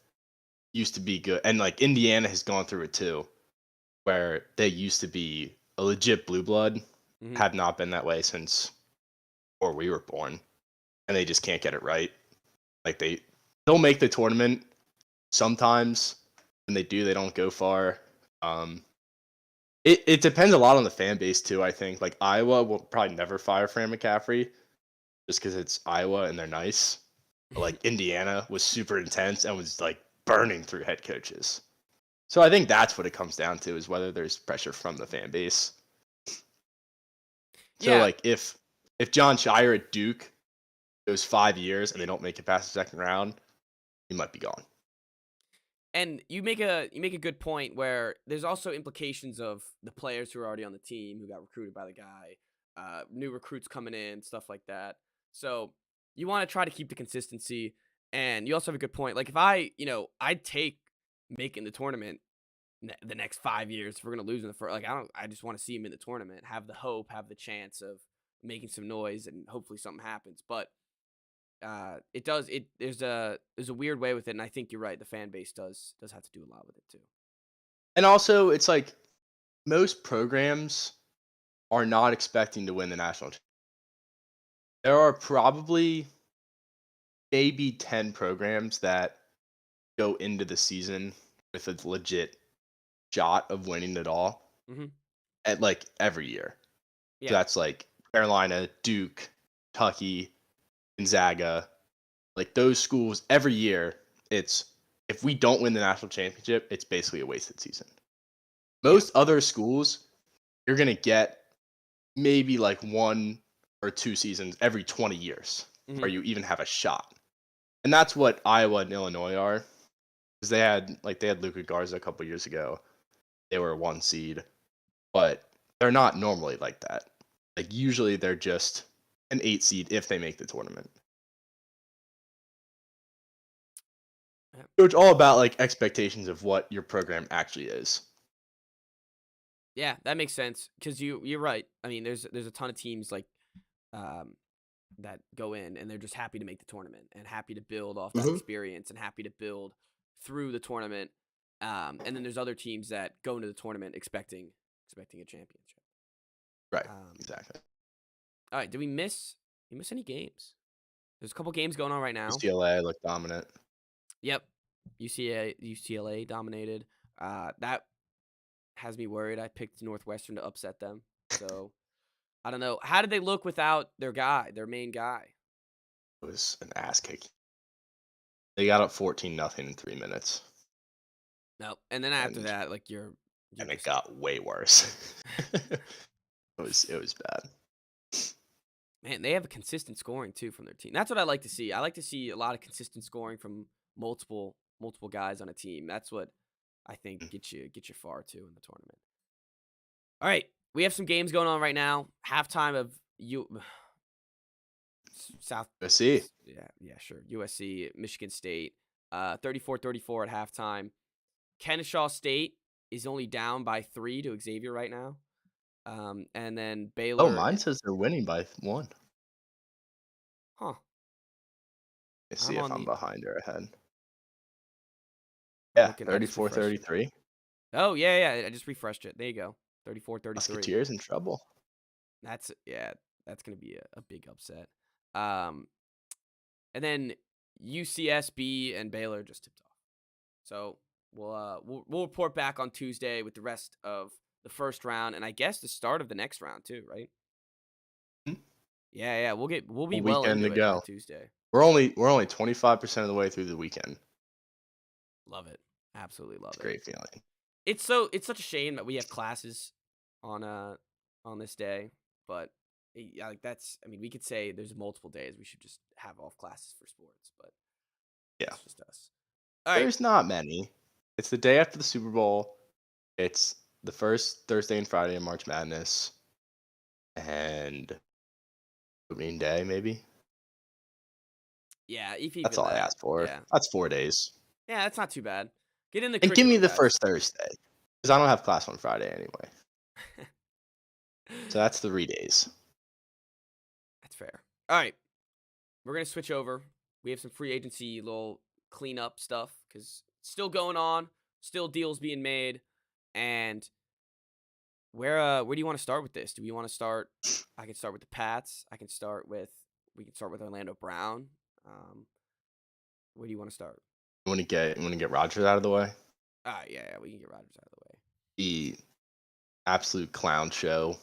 used to be good, and like Indiana has gone through it too, where they used to be a legit blue blood, Mm-hmm. have not been that way since before we were born, and they just can't get it right. Like they'll make the tournament sometimes. When they do, they don't go far. Um, it depends a lot on the fan base too. I think like Iowa will probably never fire Fran McCaffrey just because it's Iowa and they're nice. But, like Indiana was super intense and was like burning through head coaches. So I think that's what it comes down to is whether there's pressure from the fan base. So Yeah, like if John Shire at Duke goes 5 years and they don't make it past the second round, he might be gone. and you make a good point where there's also implications of the players who are already on the team who got recruited by the guy, new recruits coming in, stuff like that. So you want to try to keep the consistency, and you also have a good point. Like if I'd take making the tournament the next 5 years if we're gonna lose in the first. Like I just want to see him in the tournament, have the hope, have the chance of making some noise, and hopefully something happens. But it does it there's a weird way with it, and I think you're right. The fan base does have to do a lot with it too. And also it's like most programs are not expecting to win the national championship. There are probably maybe 10 programs that go into the season with a legit shot of winning it all Hmm. at like every year. So Yeah. that's like Carolina, Duke, Kentucky, Gonzaga, like those schools every year. It's if we don't win the national championship, it's basically a wasted season. Yeah. Most other schools, you're gonna get maybe like 1 or 2 seasons every 20 years Hmm. where you even have a shot. And that's what Iowa and Illinois are. Because they had Luka Garza a couple years ago. They were a 1 seed, but they're not normally like that. Like usually they're just an 8 seed if they make the tournament. Yeah. So it's all about like expectations of what your program actually is. Yeah, that makes sense because you're right. I mean, there's a ton of teams like um, that go in and they're just happy to make the tournament and happy to build off that Mm-hmm. experience and happy to build through the tournament. And then there's other teams that go into the tournament expecting a championship. Right. Um, Exactly. all right, did we miss? You miss any games? There's a couple games going on right now. UCLA looked dominant. Yep, UCLA dominated. That has me worried. I picked Northwestern to upset them, so I don't know. How did they look without their main guy? It was an ass kick. They got up 14-0 in 3 minutes, No, and then after and that, like you're it just got way worse. It was bad. man. They have a consistent scoring too from their team. That's what I like to see. I like to see a lot of consistent scoring from multiple guys on a team. That's what I think get you far too in the tournament. All right, we have some games going on right now. Halftime of South. Let's see. Yeah, sure. USC, Michigan State, 34-34 at halftime. Kennesaw State is only down by 3 to Xavier right now. And then Oh, Baylor. mine says they're winning by 1. Huh. Let's see I'm if on I'm the. behind or ahead. I'm Yeah, looking. I just refreshed it. 34-33. Oh yeah. I just refreshed it. There you go. 34-33. Musketeers in trouble. That's gonna be a big upset. Um, and then UCSB and Baylor just tipped off. So we'll report back on Tuesday with the rest of the first round, and I guess the start of the next round too, right? Hmm? Yeah. We'll A be well weekend into to it by go. Tuesday. We're only 25% of the way through the weekend. Love it. Absolutely love It's a it. great feeling. It's such a shame that we have classes on this day, but yeah, like that's I mean, we could say there's multiple days we should just have off classes for sports, but Yeah. that's just us. All right. There's not many. It's the day after the Super Bowl. It's the first Thursday and Friday of March Madness. And opening day, maybe. Yeah, if That's even all I that. asked for. Yeah. That's 4 days. Yeah, that's not too bad. Get in the And give me curriculum, the guys. first Thursday. Because I don't have class on Friday anyway. So that's 3 days. That's fair. All right. We're going to switch over. We have some free agency little cleanup stuff cuz still going on, still deals being made, and where do you want to start with this? Do we want to start I can start with the Pats. We can start with Orlando Brown. Um where do you want to start? You want to get Rogers out of the way? Yeah, we can get Rodgers out of the way. The absolute clown show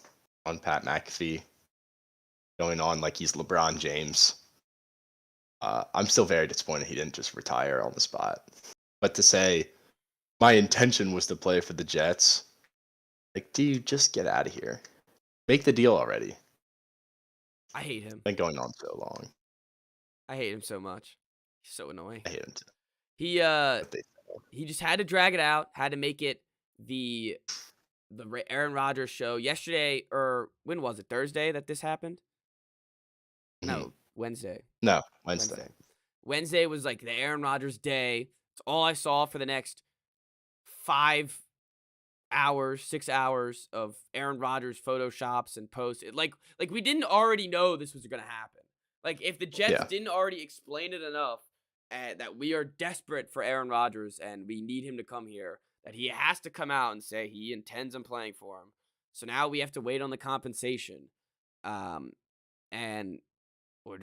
on Pat McAfee going on like he's LeBron James. I'm still very disappointed he didn't just retire on the spot. But to say my intention was to play for the Jets, like, do you just get out of here? Make the deal already. I hate him. Been going on so long. I hate him so much. He's so annoying. I hate him too. He But they, he just had to drag it out, had to make it the Aaron Rodgers show yesterday, or when was it? Thursday that this happened? No, Wednesday. No, Wednesday. Wednesday was like the Aaron Rodgers day. It's all I saw for the next 5 hours, 6 hours of Aaron Rodgers photoshops and posts. Like we didn't already know this was gonna happen. Like if the Jets Yeah. didn't already explain it enough that we are desperate for Aaron Rodgers and we need him to come here, that he has to come out and say he intends on playing for him. So now we have to wait on the compensation. Um, and we're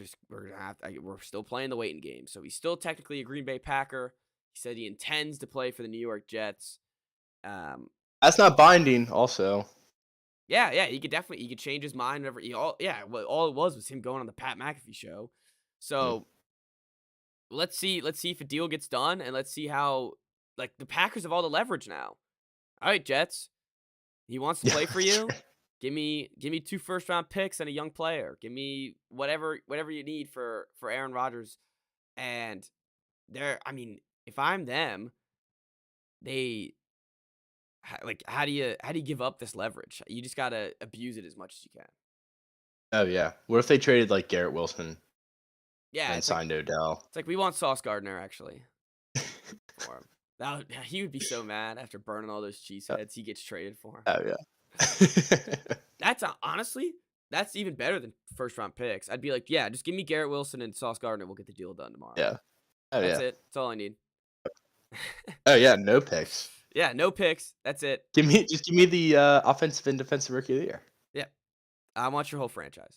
still playing the waiting game. So he's still technically a Green Bay Packer. He said he intends to play for the New York Jets. That's not binding. Also, Yeah, he could change his mind whenever all it was him going on the Pat McAfee show. Mm. So let's see if a deal gets done, and let's see how, like, the Packers have all the leverage now. All right, Jets, he wants to Yeah, play for that's you. right. Give me 2 first-round picks and a young player. Give me whatever you need for Aaron Rodgers. And I mean, if I'm them, they like, how do you give up this leverage? You just gotta abuse it as much as you can. Oh yeah. What if they traded like Garrett Wilson Yeah, and signed Odell? it's like we want Sauce Gardner actually for him. He would be so mad after burning all those cheeseheads. He gets traded for him. Oh yeah. Honestly, that's even better than first round picks. I'd be like, yeah, just give me Garrett Wilson and Sauce Gardner. We'll get the deal done tomorrow. Yeah. Oh That's yeah. it. That's all I need. Oh yeah. No picks. Yeah, no picks. That's it. Give me the offensive and defensive rookie of the year. Yeah, I want your whole franchise.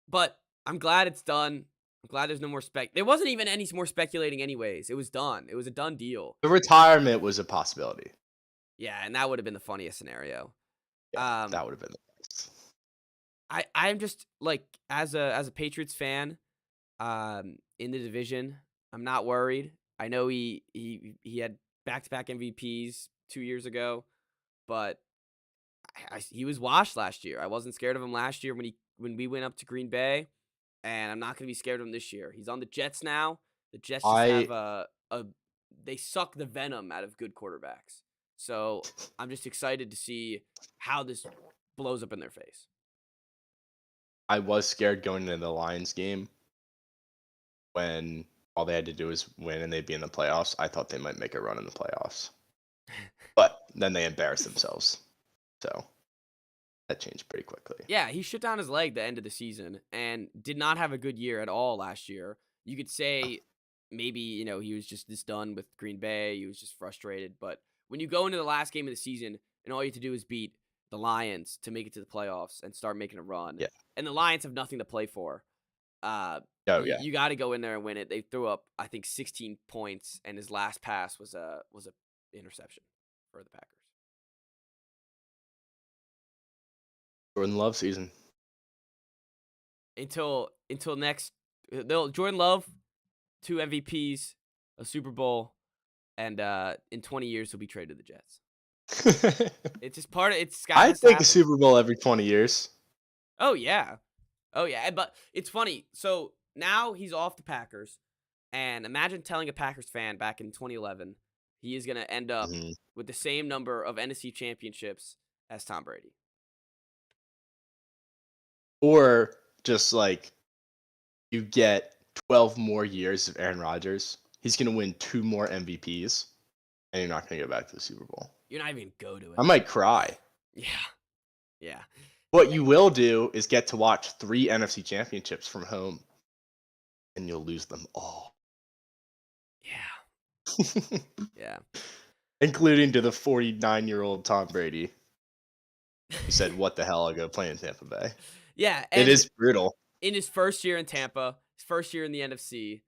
But I'm glad it's done. I'm glad there's no more There wasn't even any more speculating, anyways. It was done. It was a done deal. The retirement was a possibility. Yeah, and that would have been the funniest scenario. Yeah, Um, that would have been the best. I'm just like, as a Patriots fan, in the division, I'm not worried. I know he had back-to-back MVPs 2 years ago, but he was washed last year. I wasn't scared of him last year when we went up to Green Bay, and I'm not going to be scared of him this year. He's on the Jets now. The Jets just I have they suck the venom out of good quarterbacks. So I'm just excited to see how this blows up in their face. I was scared going into the Lions game when all they had to do was win and they'd be in the playoffs. I thought they might make a run in the playoffs, but then they embarrassed themselves. So that changed pretty quickly. Yeah, he shut down his leg the end of the season and did not have a good year at all last year. You could say maybe, he was just done with Green Bay. He was just frustrated. But when you go into the last game of the season and all you have to do is beat the Lions to make it to the playoffs and start making a run, Yeah. and the Lions have nothing to play for, Oh yeah. you got to go in there and win it. They threw up, I think, 16 points, and his last pass was a interception for the Packers. Jordan Love season. Until next, Jordan Love, 2 MVPs, a Super Bowl, and in 20 years he'll be traded to the Jets. It's just part of it's. I think a Super Bowl every 20 years. Oh yeah, but it's funny. So now he's off the Packers, and imagine telling a Packers fan back in 2011 he is going to end up with the same number of NFC championships as Tom Brady. Or just like you get 12 more years of Aaron Rodgers. He's going to win 2 more MVPs, and you're not going to go back to the Super Bowl. You're not even go to it. I might cry. Yeah. What you will do is get to watch 3 NFC championships from home, and you'll lose them all. Yeah. Yeah. Including to the 49-year-old Tom Brady. He said, "What the hell? I'll go play in Tampa Bay." Yeah. It is brutal. In his first year in Tampa, his first year in the NFC.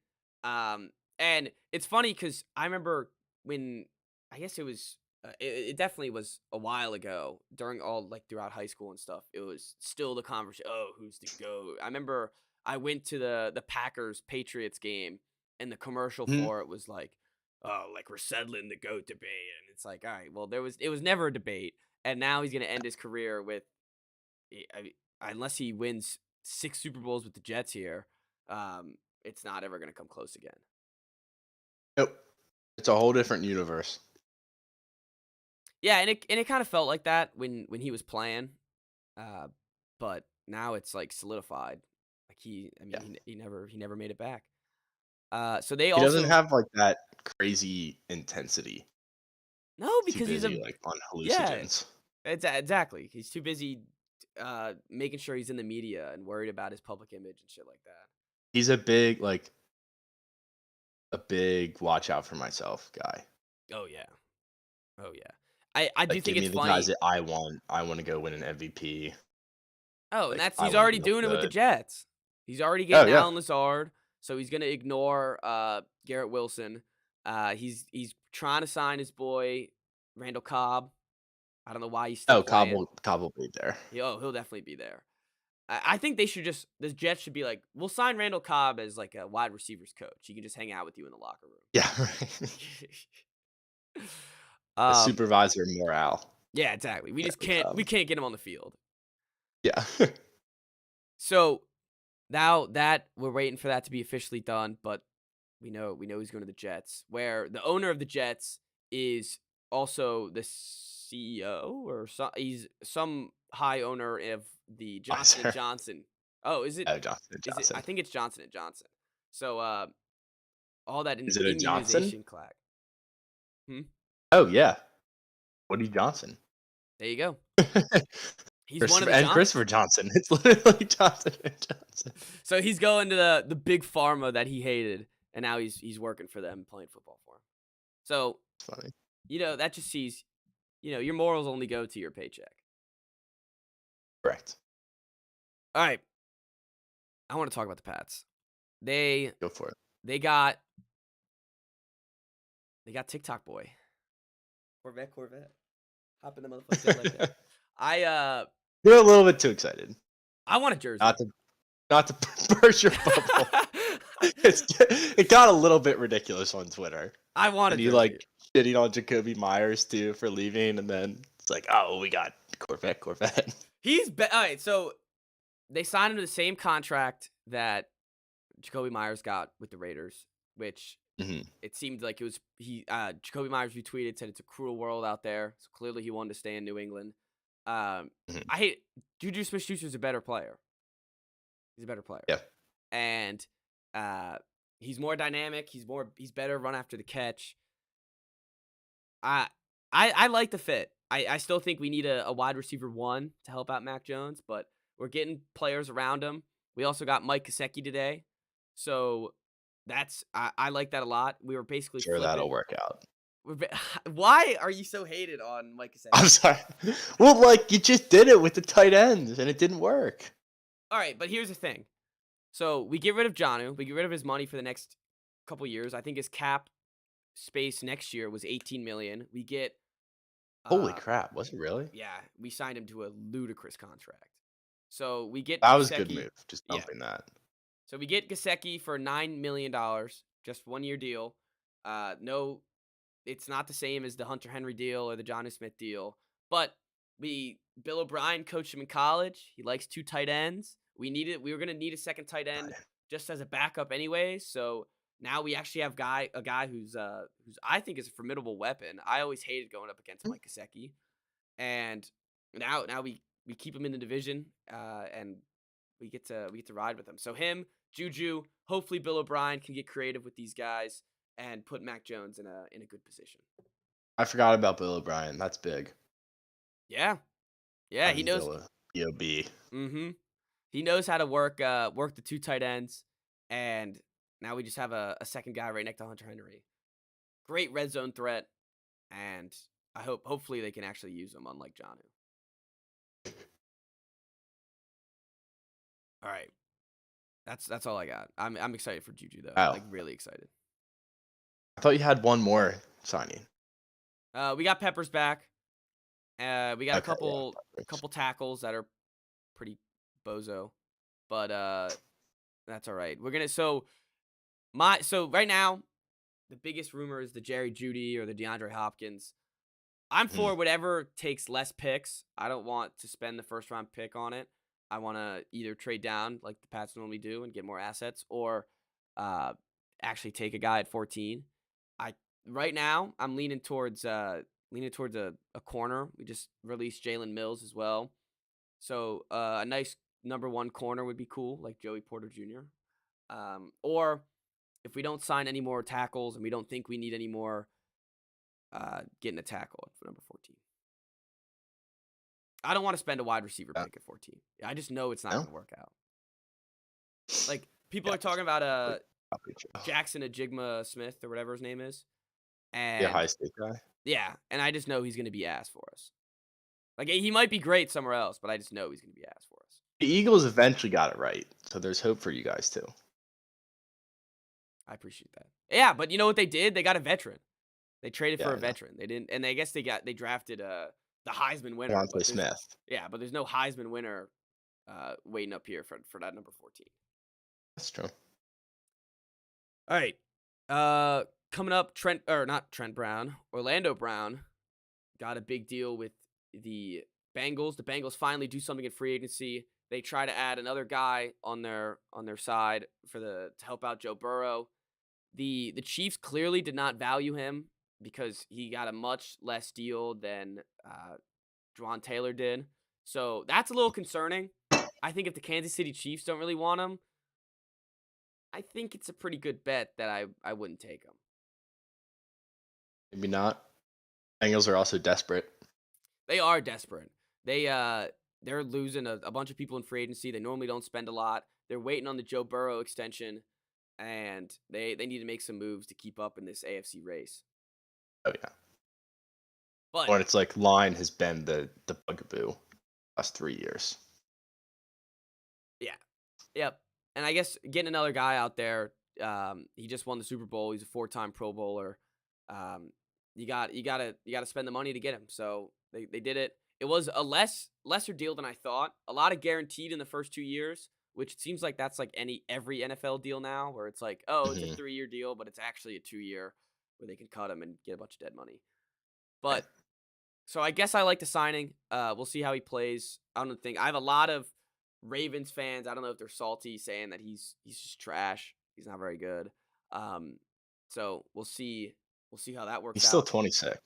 And it's funny because I remember when, I guess it was, it definitely was a while ago, throughout high school and stuff. It was still the conversation. Oh, who's the GOAT? I remember I went to the Packers Patriots game, and the commercial for it was like, oh, like, we're settling the GOAT debate. And it's like, all right, well, it was never a debate. And now he's going to end his career with, unless he wins 6 Super Bowls with the Jets here, it's not ever going to come close again. Nope. It's a whole different universe. Yeah, and it kind of felt like that when he was playing, but now it's like solidified. Like he never made it back. So he doesn't have like that crazy intensity. No, because too busy, he's like on hallucinogens. Yeah, exactly. He's too busy making sure he's in the media and worried about his public image and shit like that. He's a big a big watch out for myself guy. Oh yeah. Oh yeah. I do Like, think give me it's the guys funny. that I want. I want to go win an MVP. Oh, and Like, that's I he's want to already be doing it with the good. Jets. He's already Oh getting yeah, Alan Lazard, so he's gonna ignore Garrett Wilson. He's trying to sign his boy Randall Cobb. I don't know why he's still oh, Cobb playing. will Cobb will be there. He'll definitely be there. I think they should just the Jets should be like, we'll sign Randall Cobb as like a wide receivers coach. He can just hang out with you in the locker Yeah, right. room. A um, supervisor morale. yeah, exactly. We Yeah, just can't get him on the field. yeah. So now that we're waiting for that to be officially done, but we know he's going to the Jets, where the owner of the Jets is also the CEO or he's some high owner of the Oh, Johnson and sorry. Johnson. Oh, is it? Oh, Johnson Is it? I Johnson. think it's Johnson and Johnson. So all that Is it a Johnson? immunization clack. Hmm? Oh yeah, Woody Johnson. There you go. He's one of Christopher the and Johnsons. Christopher Johnson. It's literally Johnson and Johnson. So he's going to the big pharma that he hated, and now he's working for them, playing football for him. So It's funny. that just sees, your morals only go to your paycheck. Correct. All right, I want to talk about the Pats. They Go for it. they got TikTok boy. Corvette. Hop in the motherfucker like that. I You're a little bit too excited. I want a jersey. Not to burst your bubble. It got a little bit ridiculous on Twitter. I want a And jersey. you like shitting on Jacoby Myers too for leaving, and then it's like, oh, we got Corvette. All right, so they signed him to the same contract that Jacoby Myers got with the Raiders, which hmm it seemed like it was Jacoby Myers retweeted, said it's a cruel world out there. So clearly he wanted to stay in New England. hmm I hate Juju Smith-Schuster's a better player. He's a better player. Yeah. And he's more dynamic. He's better run after the catch. I like the fit. I still think we need a wide receiver one to help out Mac Jones, but we're getting players around him. We also got Mike Gesicki today, so I like that a lot. We were basically Sure, flipping. that'll work out. Why are you so hated on Mike Gesicki? I'm sorry. Well, like, you just did it with the tight ends, and it didn't work. All right, but here's the thing. So we get rid of Jonnu. We get rid of his money for the next couple years. I think his cap space next year was $18 million. We get Holy crap! Was it really? yeah, we signed him to a ludicrous contract. So we get That was a good Gesicki. move. Just Yeah. dumping that. So we get Gesicki for $9 million, just 1 year deal. No, it's not the same as the Hunter Henry deal or the Johnny Smith deal, but Bill O'Brien coached him in college. He likes two tight ends. We were gonna need a second tight end just as a backup anyway. So now we actually have a guy who's I think is a formidable weapon. I always hated going up against Mike Gesicki, and now we keep him in the division, and we get to ride with him. So him, Juju, hopefully Bill O'Brien can get creative with these guys and put Mac Jones in a good position. I forgot about Bill O'Brien. That's big. Yeah, yeah, he knows. Villa, B.O.B. Mm-hmm. He knows how to work the two tight ends, and now we just have a second guy right next to Hunter Henry. Great red zone threat, and hopefully they can actually use him, unlike Jonnu. All right, that's all I got. I'm excited for Juju though. Wow. Like really excited. I thought you had one more signing. We got Peppers back. We got Okay, a couple yeah, couple tackles that are pretty bozo, but that's all right. We're gonna so right now the biggest rumor is the Jerry Jeudy or the DeAndre Hopkins. I'm for whatever takes less picks. I don't want to spend the first round pick on it. I want to either trade down like the Pats normally do and get more assets, or actually take a guy at 14. Right now I'm leaning towards a corner. We just released Jalen Mills as well, so a nice number one corner would be cool, like Joey Porter Jr. Or if we don't sign any more tackles and we don't think we need any more, getting a tackle for number 14. I don't want to spend a wide receiver pick at 14. I just know it's not No? going to work out. Like people Yeah, are talking about Probably true. Jackson Ajigma Smith or whatever his name is. Yeah, high And state guy. yeah, and I just know he's going to be ass for us. Like he might be great somewhere else, but I just know he's going to be ass for us. The Eagles eventually got it right, so there's hope for you guys too. I appreciate that. Yeah, but you know what they did? They got a veteran. They traded Yeah, for I a know. veteran. They didn't, and I guess they drafted the Heisman winner. Devontae But Smith. there's no Heisman winner waiting up here for that number 14. That's true. All right, coming up, not Trent Brown, Orlando Brown got a big deal with the Bengals. The Bengals finally do something in free agency. They try to add another guy on their side to help out Joe Burrow. The Chiefs clearly did not value him because he got a much less deal than Juwan Taylor did. So that's a little concerning. I think if the Kansas City Chiefs don't really want him, I think it's a pretty good bet that I wouldn't take him. Maybe not. Bengals are also desperate. They are desperate. They're losing a bunch of people in free agency. They normally don't spend a lot. They're waiting on the Joe Burrow extension, and they need to make some moves to keep up in this AFC race. Oh yeah. But When it's like line has been the bugaboo last 3 years. yeah, yep. And I guess getting another guy out there, he just won the Super Bowl. He's a 4-time Pro Bowler. You gotta spend the money to get him. So they did it. It was a lesser deal than I thought. A lot of guaranteed in the first 2 years, which it seems like that's like every NFL deal now, where it's like, oh, it's a 3-year deal, but it's actually a 2-year where they can cut him and get a bunch of dead money. But so I guess I like the signing. We'll see how he plays. I don't think I have a lot of Ravens fans. I don't know if they're salty saying that he's just trash. He's not very good. So we'll see. We'll see how that works He's still out. 26.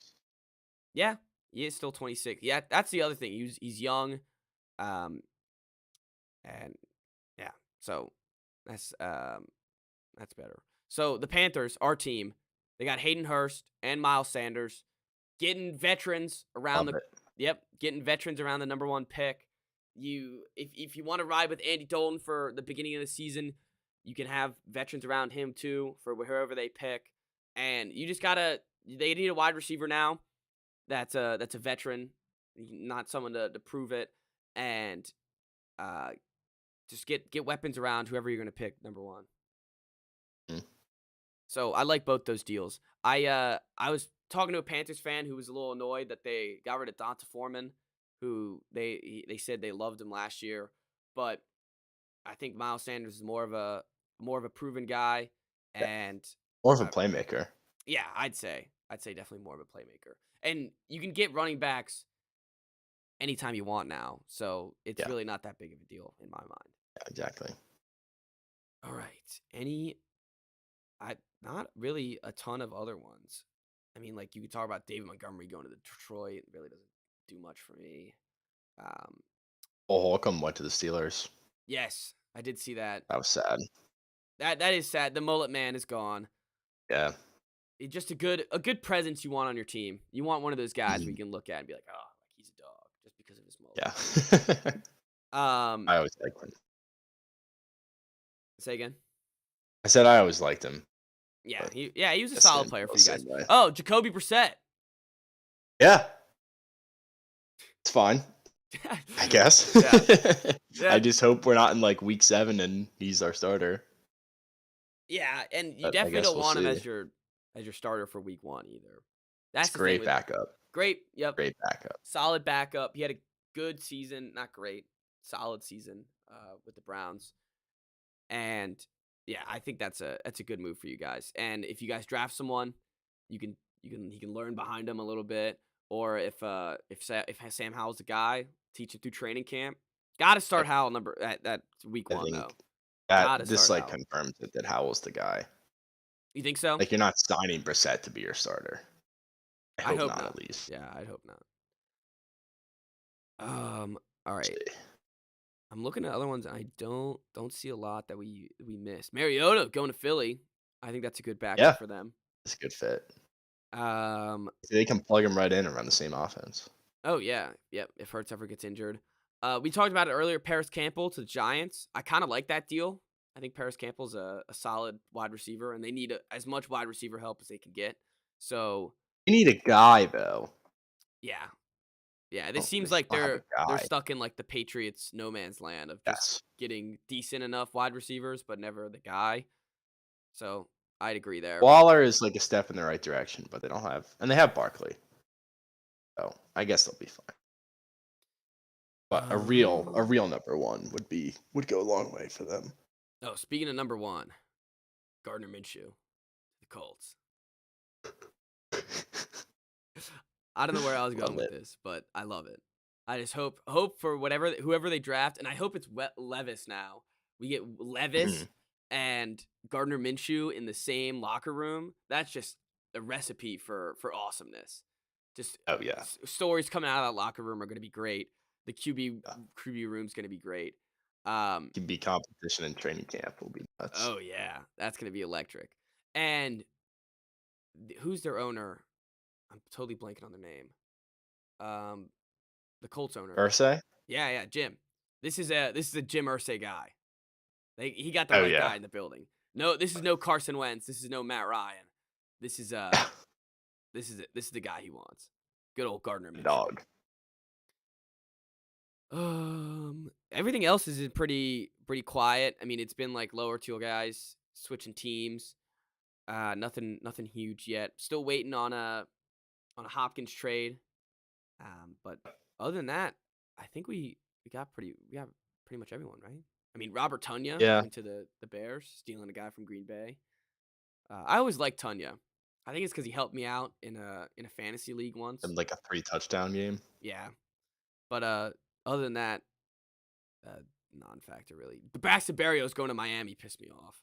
Yeah, he is still 26. Yeah, that's the other thing. He's young, and yeah. So that's better. So the Panthers, our team, they got Hayden Hurst and Miles Sanders, getting veterans around Love it. getting veterans around the number 1 pick. If you want to ride with Andy Dalton for the beginning of the season, you can have veterans around him too for whoever they pick. And you just they need a wide receiver now that's a veteran, not someone to prove it, and just get weapons around whoever you're going to pick number 1. So I like both those deals. I was talking to a Panthers fan who was a little annoyed that they got rid of Donta Foreman, who they said they loved him last year, but I think Miles Sanders is more of a proven guy, Yeah. and More of a playmaker. yeah, I'd say definitely more of a playmaker. And you can get running backs anytime you want now, so it's really not that big of a deal in my mind. Yeah, exactly. All right, not really a ton of other ones. I mean, like you could talk about David Montgomery going to the Detroit. It really doesn't do much for me. Holcomb went to the Steelers. Yes, I did see that. That was sad. That is sad. The mullet man is gone. Yeah. Just a good presence you want on your team. You want one of those guys we can look at and be like, oh, like he's a dog just because of his mullet. Yeah. I always liked him. Say again. I said I always liked him. Yeah, he was a solid player for you guys. Way. Oh, Jacoby Brissett. Yeah. It's fine. I guess. Yeah. I just hope we're not in like week 7 and he's our starter. Yeah, and you But definitely don't want him see. as your starter for week 1 either. That's It's great backup. Great, yep. Great backup. Solid backup. He had a good season, not great, solid season with the Browns. And yeah, I think that's a good move for you guys. And if you guys draft someone, he can learn behind him a little bit. Or if Sam Howell's the guy, teach him through training camp. Got to start Howell at week 1 though. This like confirms it that Howell's the guy. You think so? Like you're not signing Brissett to be your starter. I hope not, at least. Yeah, I hope not. All right. I'm looking at other ones. And I don't see a lot that we missed. Mariota going to Philly. I think that's a good backup for them. It's a good fit. They can plug him right in and run the same offense. Oh yeah, yep. If Hurts ever gets injured, we talked about it earlier. Paris Campbell to the Giants. I kind of like that deal. I think Paris Campbell's a solid wide receiver, and they need as much wide receiver help as they can get. So You need a guy though. yeah, yeah. Oh, This they seems like still have a they're guy. stuck in like the Patriots no man's land of just Yes. getting decent enough wide receivers, but never the guy. So I'd agree there. Waller is like a step in the right direction, but they don't have, and they have Barkley, so I guess they'll be fine. But a Um, real number one would go a long way for them. oh, speaking of number one, Gardner Minshew, the Colts. I don't know where I was going Love with it. this, but I love it. I just hope for whoever they draft, and I hope it's Levis now. We get Levis Mhm. and Gardner Minshew in the same locker room. That's just a recipe for awesomeness. Just Oh yeah, stories coming out of that locker room are going to be great. The yeah. QB room's going to be great. Um, Could be competition in training camp will be nuts. oh yeah, that's going to be electric. And who's their owner? I'm totally blanking on their name. Um, the Colts owner. Ursay? Yeah, yeah, Jim. This is a Jim Irsay guy. He got the Oh right yeah, guy in the building. No, this is no Carson Wentz. This is no Matt Ryan. This is this is the guy he wants. Good old Gardner Minshew. dog. Everything else is pretty quiet. I mean, it's been like lower tier guys switching teams. Nothing huge yet. Still waiting on a Hopkins trade. But other than that, I think we got pretty much everyone, right? I mean, Robert Tunya Yeah, went to the Bears, stealing a guy from Green Bay. I always liked Tunya. I think it's because he helped me out in a fantasy league once. and like a 3 touchdown game. Yeah, but other than that, uh, non-factor really. The Braxton Berrios going to Miami pissed me off.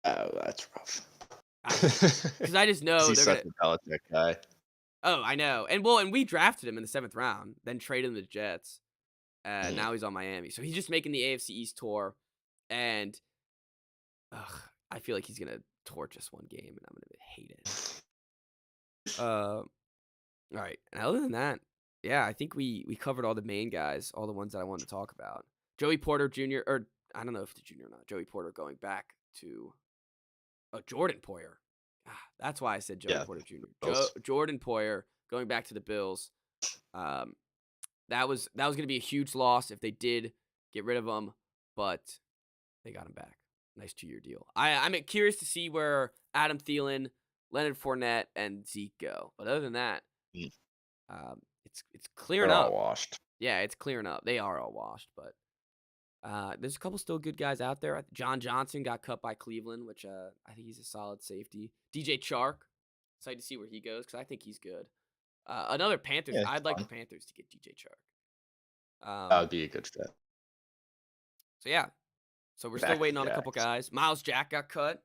Oh, that's rough. Because I just know He's they're such gonna. a Belichick guy. Oh, I know, and we drafted him in the 7th round, then traded him to the Jets. Mhm. Now he's on Miami, so he's just making the AFC East tour, and I feel like he's gonna torch us one game, and I'm gonna hate it. All right. And other than that, yeah, I think we covered all the main guys, all the ones that I wanted to talk about. Joey Porter Jr. or I don't know if it's a junior or not. Joey Porter going back to Jordan Poyer. That's why I said Joey Yeah, Porter Jr. Bills. Jordan Poyer going back to the Bills. Um, that was going to be a huge loss if they did get rid of him, but they got him back. Nice 2-year deal. I'm curious to see where Adam Thielen, Leonard Fournette, and Zeke go. But other than that, Mm. it's clearing They're all up. washed. Yeah, it's clearing up. They are all washed, but there's a couple still good guys out there. John Johnson got cut by Cleveland, which I think he's a solid safety. DJ Chark, excited to see where he goes because I think he's good. Another Panthers. Yeah, it's I'd like the fine. Panthers to get DJ Chark. That would be a good fit. So yeah, so we're still Back to waiting on a couple Jags. guys. Miles Jack got cut.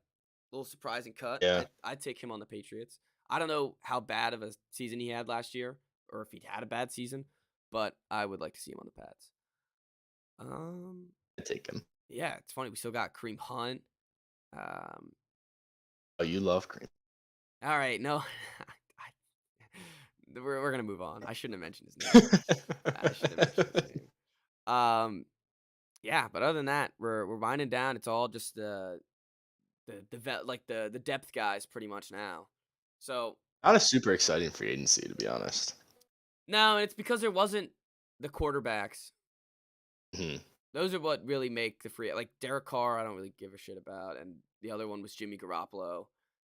A little surprising cut. Yeah, I'd take him on the Patriots. I don't know how bad of a season he had last year, or if he had a bad season, but I would like to see him on the Pats. I'd take him. Yeah, it's funny. We still got Kareem Hunt. Um, Oh, you love Green. all right, no, we're gonna move on. I shouldn't have mentioned his name. I should have mentioned his name. Yeah, but other than that, we're winding down. It's all just the depth guys pretty much now. So Not a super exciting free agency, to be honest. no, it's because there wasn't the quarterbacks. Mhm. Those are what really make the free like Derek Carr. I don't really give a shit about, and the other one was Jimmy Garoppolo,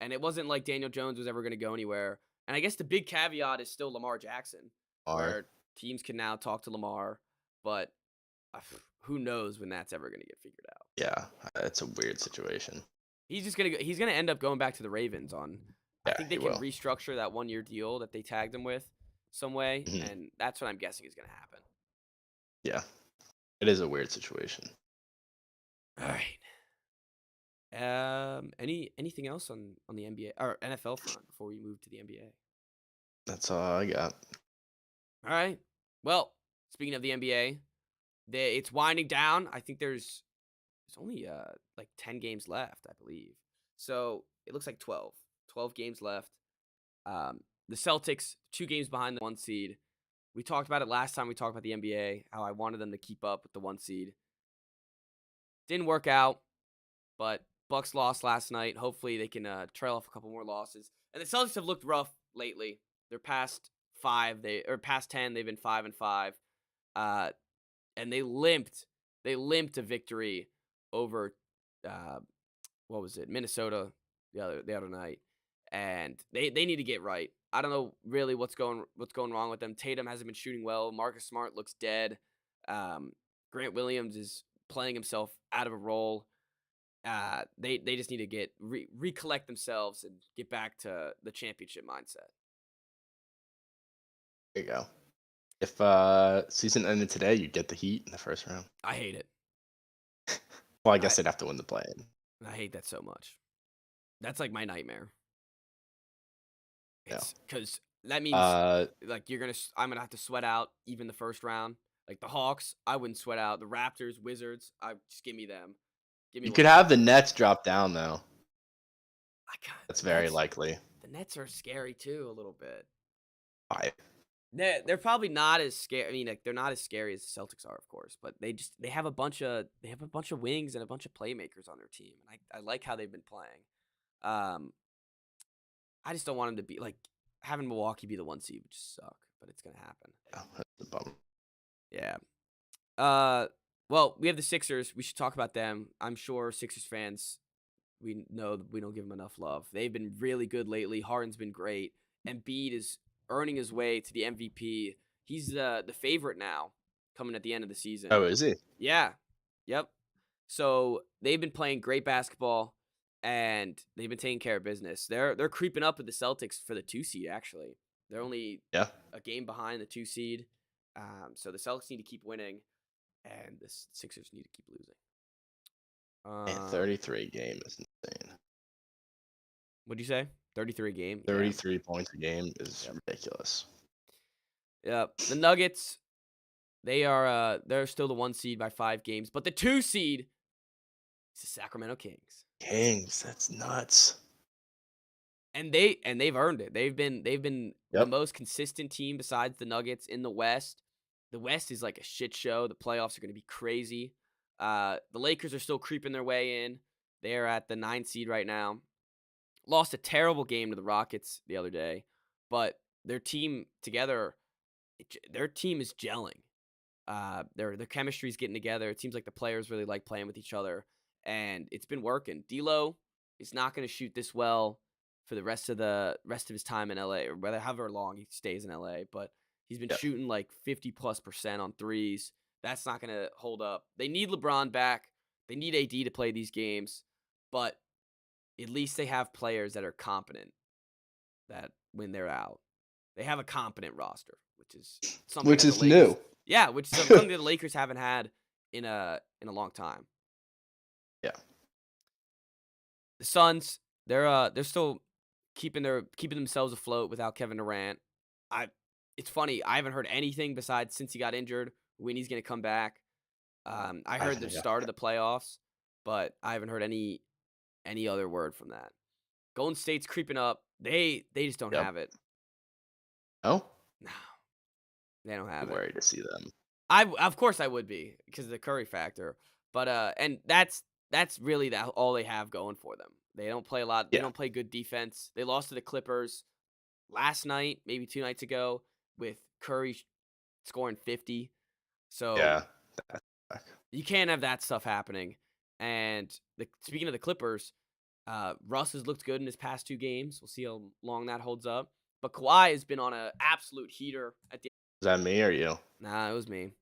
and it wasn't like Daniel Jones was ever going to go anywhere. And I guess the big caveat is still Lamar Jackson, Are where teams can now talk to Lamar, but who knows when that's ever going to get figured out. yeah, it's a weird situation. He's gonna end up going back to the Ravens on. I Yeah, think he they can will. restructure that 1-year deal that they tagged him with some way, Mhm. and that's what I'm guessing is gonna happen. Yeah, it is a weird situation. All right. Anything else on the NBA or NFL front before we move to the NBA? That's all I got. All right. Well, speaking of the NBA, it's winding down. I think there's only like 10 games left, I believe. So it looks like 12 games left. The Celtics 2 games behind the 1 seed. We talked about it last time we talked about the NBA, how I wanted them to keep up with the 1 seed. Didn't work out. but Bucks lost last night. Hopefully they can trail off a couple more losses. And the Celtics have looked rough lately. They're past 5, past 10. They've been 5-5, uh, and they limped. They limped a victory over uh, what was it, Minnesota the other night, and they need to get right. I don't know really what's going wrong with them. Tatum hasn't been shooting well. Marcus Smart looks dead. Um, Grant Williams is playing himself out of a role. They just need to recollect themselves and get back to the championship mindset. There you go. If season ended today, you'd get the Heat in the first round. I hate it. Well, I guess they'd have to win the play-in. I hate that so much. That's like my nightmare. Yeah. It's because that means like I'm gonna have to sweat out even the first round. Like the Hawks, I wouldn't sweat out. The Raptors, Wizards, I just give me them. Give me You one could of have the them. Nets drop down though. That's very Nets, likely. the Nets are scary too a little bit. Why? They're probably not as scary. I mean, like they're not as scary as the Celtics are, of course, but they have a bunch of wings and a bunch of playmakers on their team, and I like how they've been playing. Um, I just don't want them to be like having Milwaukee be the 1 seed would just suck, but it's gonna happen. Oh, that's a bummer. Yeah. Well, we have the Sixers. We should talk about them. I'm sure Sixers fans, we know that we don't give them enough love. They've been really good lately. Harden's been great. Embiid is earning his way to the MVP. He's the favorite now, coming at the end of the season. Oh, is he? Yeah. Yep. So they've been playing great basketball, and they've been taking care of business. They're creeping up with the Celtics for the 2 seed. Actually, they're only Yeah. a game behind the 2 seed. So the Celtics need to keep winning, and the Sixers need to keep losing. Man, 33 game is insane. What'd you say? 33 a game. 33 points a game is ridiculous. Yeah. The Nuggets, they're still the 1 seed by 5 games, but the 2 seed is the Sacramento Kings. Kings, that's nuts. And they've earned it. They've been the Yep. most consistent team besides the Nuggets in the West. The West is like a shit show. The playoffs are going to be crazy. The Lakers are still creeping their way in. They're at the 9 seed right now. Lost a terrible game to the Rockets the other day, but their team together, their team is gelling. Their chemistry is getting together. It seems like the players really like playing with each other, and it's been working. D'Lo is not going to shoot this well for the rest of his time in LA, or whether however long he stays in LA, but he's been shooting like 50+% on threes. That's not going to hold up. They need LeBron back. They need AD to play these games, but at least they have players that are competent that when they're out. They have a competent roster, which is something Which that is the Lakers, new. Yeah, which is something that the Lakers haven't had in a long time. Yeah. The Suns, they're still keeping themselves afloat without Kevin Durant. It's funny, I haven't heard anything besides since he got injured when he's going to come back. I heard the start of the playoffs, but I haven't heard any other word from that. Golden State's creeping up. They just don't have it. Oh? No. They don't have I'm it. worried to see them. Of course I would be because of the Curry factor. But and that's really all they have going for them. They don't play a lot. They don't play good defense. They lost to the Clippers last night, maybe 2 nights ago, with Curry scoring 50. So Yeah. you can't have that stuff happening. And speaking of the Clippers, Russ has looked good in his past 2 games. We'll see how long that holds up. But Kawhi has been on an absolute heater at the. Is that me or you? Nah, it was me.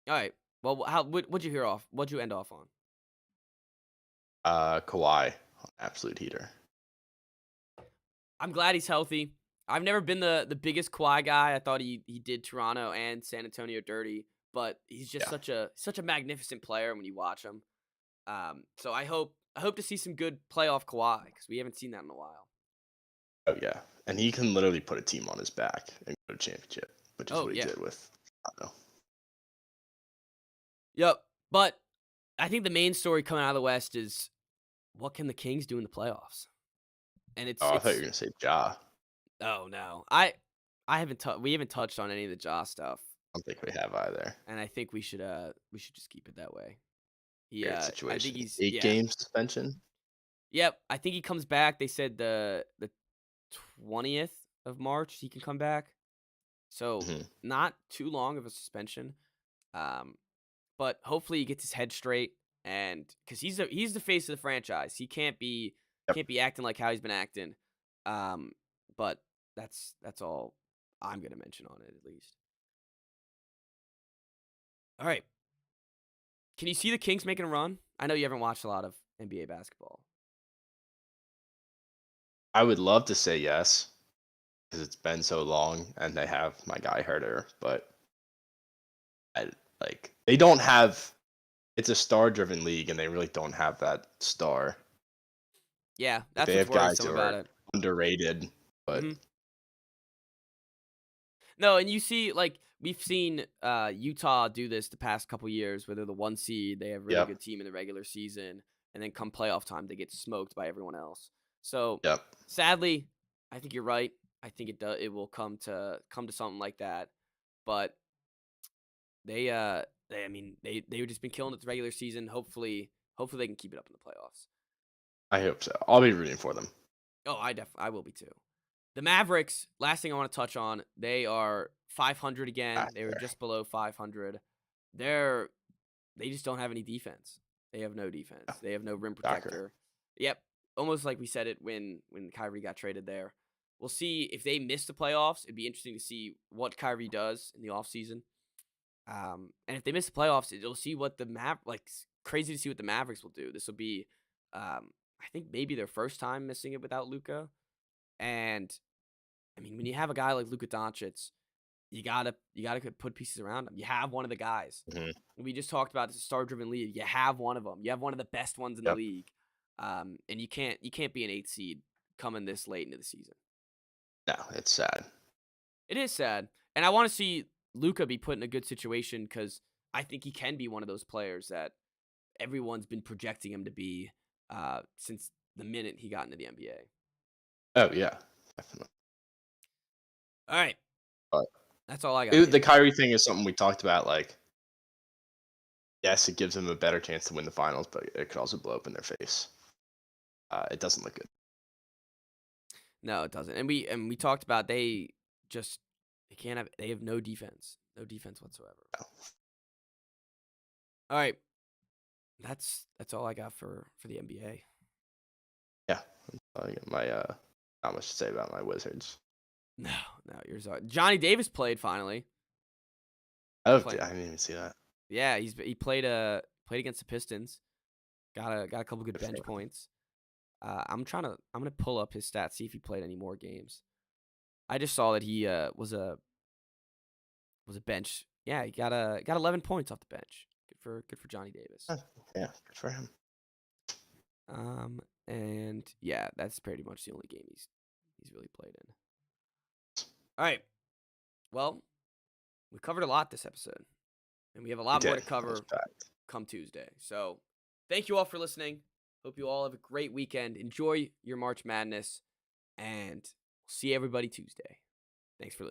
All right. Well, what'd you hear off? What'd you end off on? Kawhi, absolute heater. I'm glad he's healthy. I've never been the biggest Kawhi guy. I thought he did Toronto and San Antonio dirty, but he's just such a magnificent player when you watch him. So I hope to see some good playoff Kawhi because we haven't seen that in a while. Oh yeah, and he can literally put a team on his back and go to championship, which is what he did with Toronto. Yep, but I think the main story coming out of the West is what can the Kings do in the playoffs? And I thought you were gonna say Ja. Oh no, we haven't touched on any of the Ja stuff. I don't think we have either. And I think we should just keep it that way. He, Weird I think situation. he's Eight yeah. game suspension. Yep, I think he comes back. They said the 20th of March he can come back. So Hmm. not too long of a suspension. Um, but hopefully he gets his head straight, and because he's the face of the franchise, he Yep. can't be acting like how he's been acting. Um, but that's all I'm gonna mention on it at least. All right, can you see the Kings making a run? I know you haven't watched a lot of NBA basketball. I would love to say yes because it's been so long and they have my guy Herter, but they don't have. It's a star-driven league, and they really don't have that star. Yeah, Like, that's they what's have guys worrisome who about are it. underrated, but Hmm. No, and you see, like we've seen Utah do this the past couple years, where they're the 1 seed, they have a really yep, good team in the regular season, and then come playoff time, they get smoked by everyone else. So yep. sadly, I think you're right. I think it will come to something like that. But I mean they've just been killing it the regular season. Hopefully they can keep it up in the playoffs. I hope so. I'll be rooting for them. Oh, I will be too. The Mavericks, last thing I want to touch on, they are 500 again. They were After. just below 500. They're they just don't have any defense. They have no defense. They have no rim Shocker. protector. Yep, almost like we said it when Kyrie got traded there. We'll see if they miss the playoffs. It'd be interesting to see what Kyrie does in the offseason. And if they miss the playoffs, you'll see what crazy to see what the Mavericks will do. This will be, I think maybe their first time missing it without Luca. And I mean, when you have a guy like Luka Doncic, you gotta put pieces around him. You have one of the guys. Hmm. We just talked about this star-driven league. You have one of them. You have one of the best ones in the Yep. league. And you can't be an 8 seed coming this late into the season. No, it's sad. It is sad, and I want to see Luka be put in a good situation because I think he can be one of those players that everyone's been projecting him to be since the minute he got into the NBA. Oh yeah, definitely. All right, But that's all I got. the Kyrie thing is something we talked about. Like, yes, it gives them a better chance to win the finals, but it could also blow up in their face. It doesn't look good. No, it doesn't. And we talked about they have no defense. No defense whatsoever. No. All right. That's all I got for the NBA. Yeah, not much to say about my Wizards. No, yours are. Johnny Davis played finally. Oh, Played. I didn't even see that. Yeah, he played against the Pistons. Got a couple good bench points. I'm gonna pull up his stats, see if he played any more games. I just saw that he was a bench. Yeah, he got 11 points off the bench. Good for Johnny Davis. Yeah, good for him. And yeah, that's pretty much the only game he's really played in. All right. Well, we covered a lot this episode, and we have a lot more to cover come Tuesday. So, thank you all for listening. Hope you all have a great weekend. Enjoy your March Madness, and we'll see everybody Tuesday. Thanks for listening.